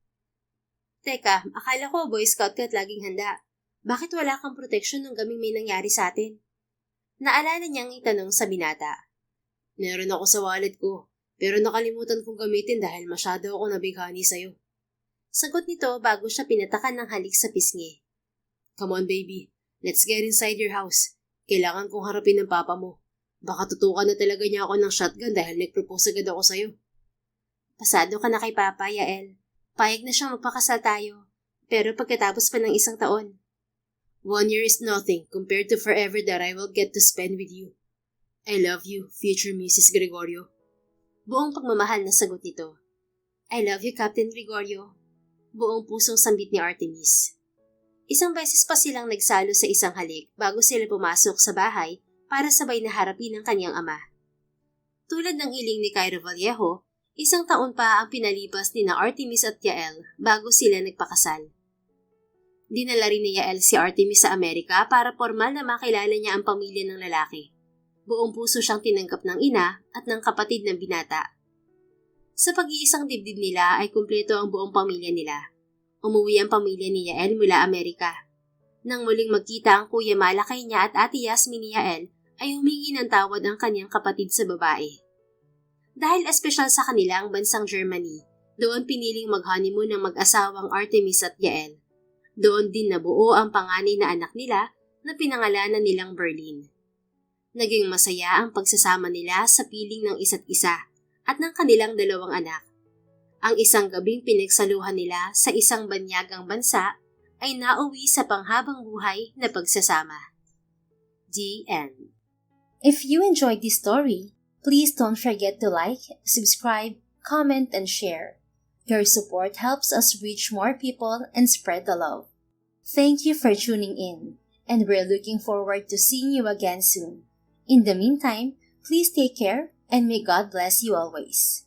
Teka, akala ko Boy Scout ka at laging handa. Bakit wala kang proteksyon nung gaming may nangyari sa atin? Naalala niyang itanong sa binata. Meron ako sa wallet ko, pero nakalimutan kong gamitin dahil masyado ako nabighani sa'yo. Sagot nito bago siya pinatakan ng halik sa pisngi. Come on, baby. Let's get inside your house. Kailangan kong harapin ng papa mo. Baka tutukan na talaga niya ako ng shotgun dahil nag-propose agad ako sa'yo. Pasado ka na kay Papa, Yael. Payag na siyang magpakasal tayo. Pero pagkatapos pa ng isang taon. 1 year is nothing compared to forever that I will get to spend with you. I love you, future Mrs. Gregorio. Buong pagmamahal na sagot nito. I love you, Captain Gregorio. Buong pusong sambit ni Artemis. Isang beses pa silang nagsalo sa isang halik bago sila pumasok sa bahay para sabay na harapin ang kanyang ama. Tulad ng hiling ni Cairo Vallejo, isang taon pa ang pinalipas ni na Artemis at Yael bago sila nagpakasal. Dinala rin ni Yael si Artemis sa Amerika para formal na makilala niya ang pamilya ng lalaki. Buong puso siyang tinanggap ng ina at ng kapatid ng binata. Sa pag-iisang dibdib nila ay kumpleto ang buong pamilya nila. Umuwi ang pamilya ni Yael mula Amerika. Nang muling magkita ang Kuya Malakay niya at Ate Yasmin ni Yael, ay humingi ng tawad ang kanyang kapatid sa babae. Dahil espesyal sa kanila ang bansang Germany, doon piniling mag-honeymoon ng mag-asawang Artemis at Yael. Doon din nabuo ang panganay na anak nila na pinangalanan nilang Berlin. Naging masaya ang pagsasama nila sa piling ng isa't isa at ng kanilang dalawang anak. Ang isang gabing pinagsaluhan nila sa isang banyagang bansa ay nauwi sa panghabang buhay na pagsasama. The end. If you enjoyed this story, please don't forget to like, subscribe, comment, and share. Your support helps us reach more people and spread the love. Thank you for tuning in, and we're looking forward to seeing you again soon. In the meantime, please take care and may God bless you always.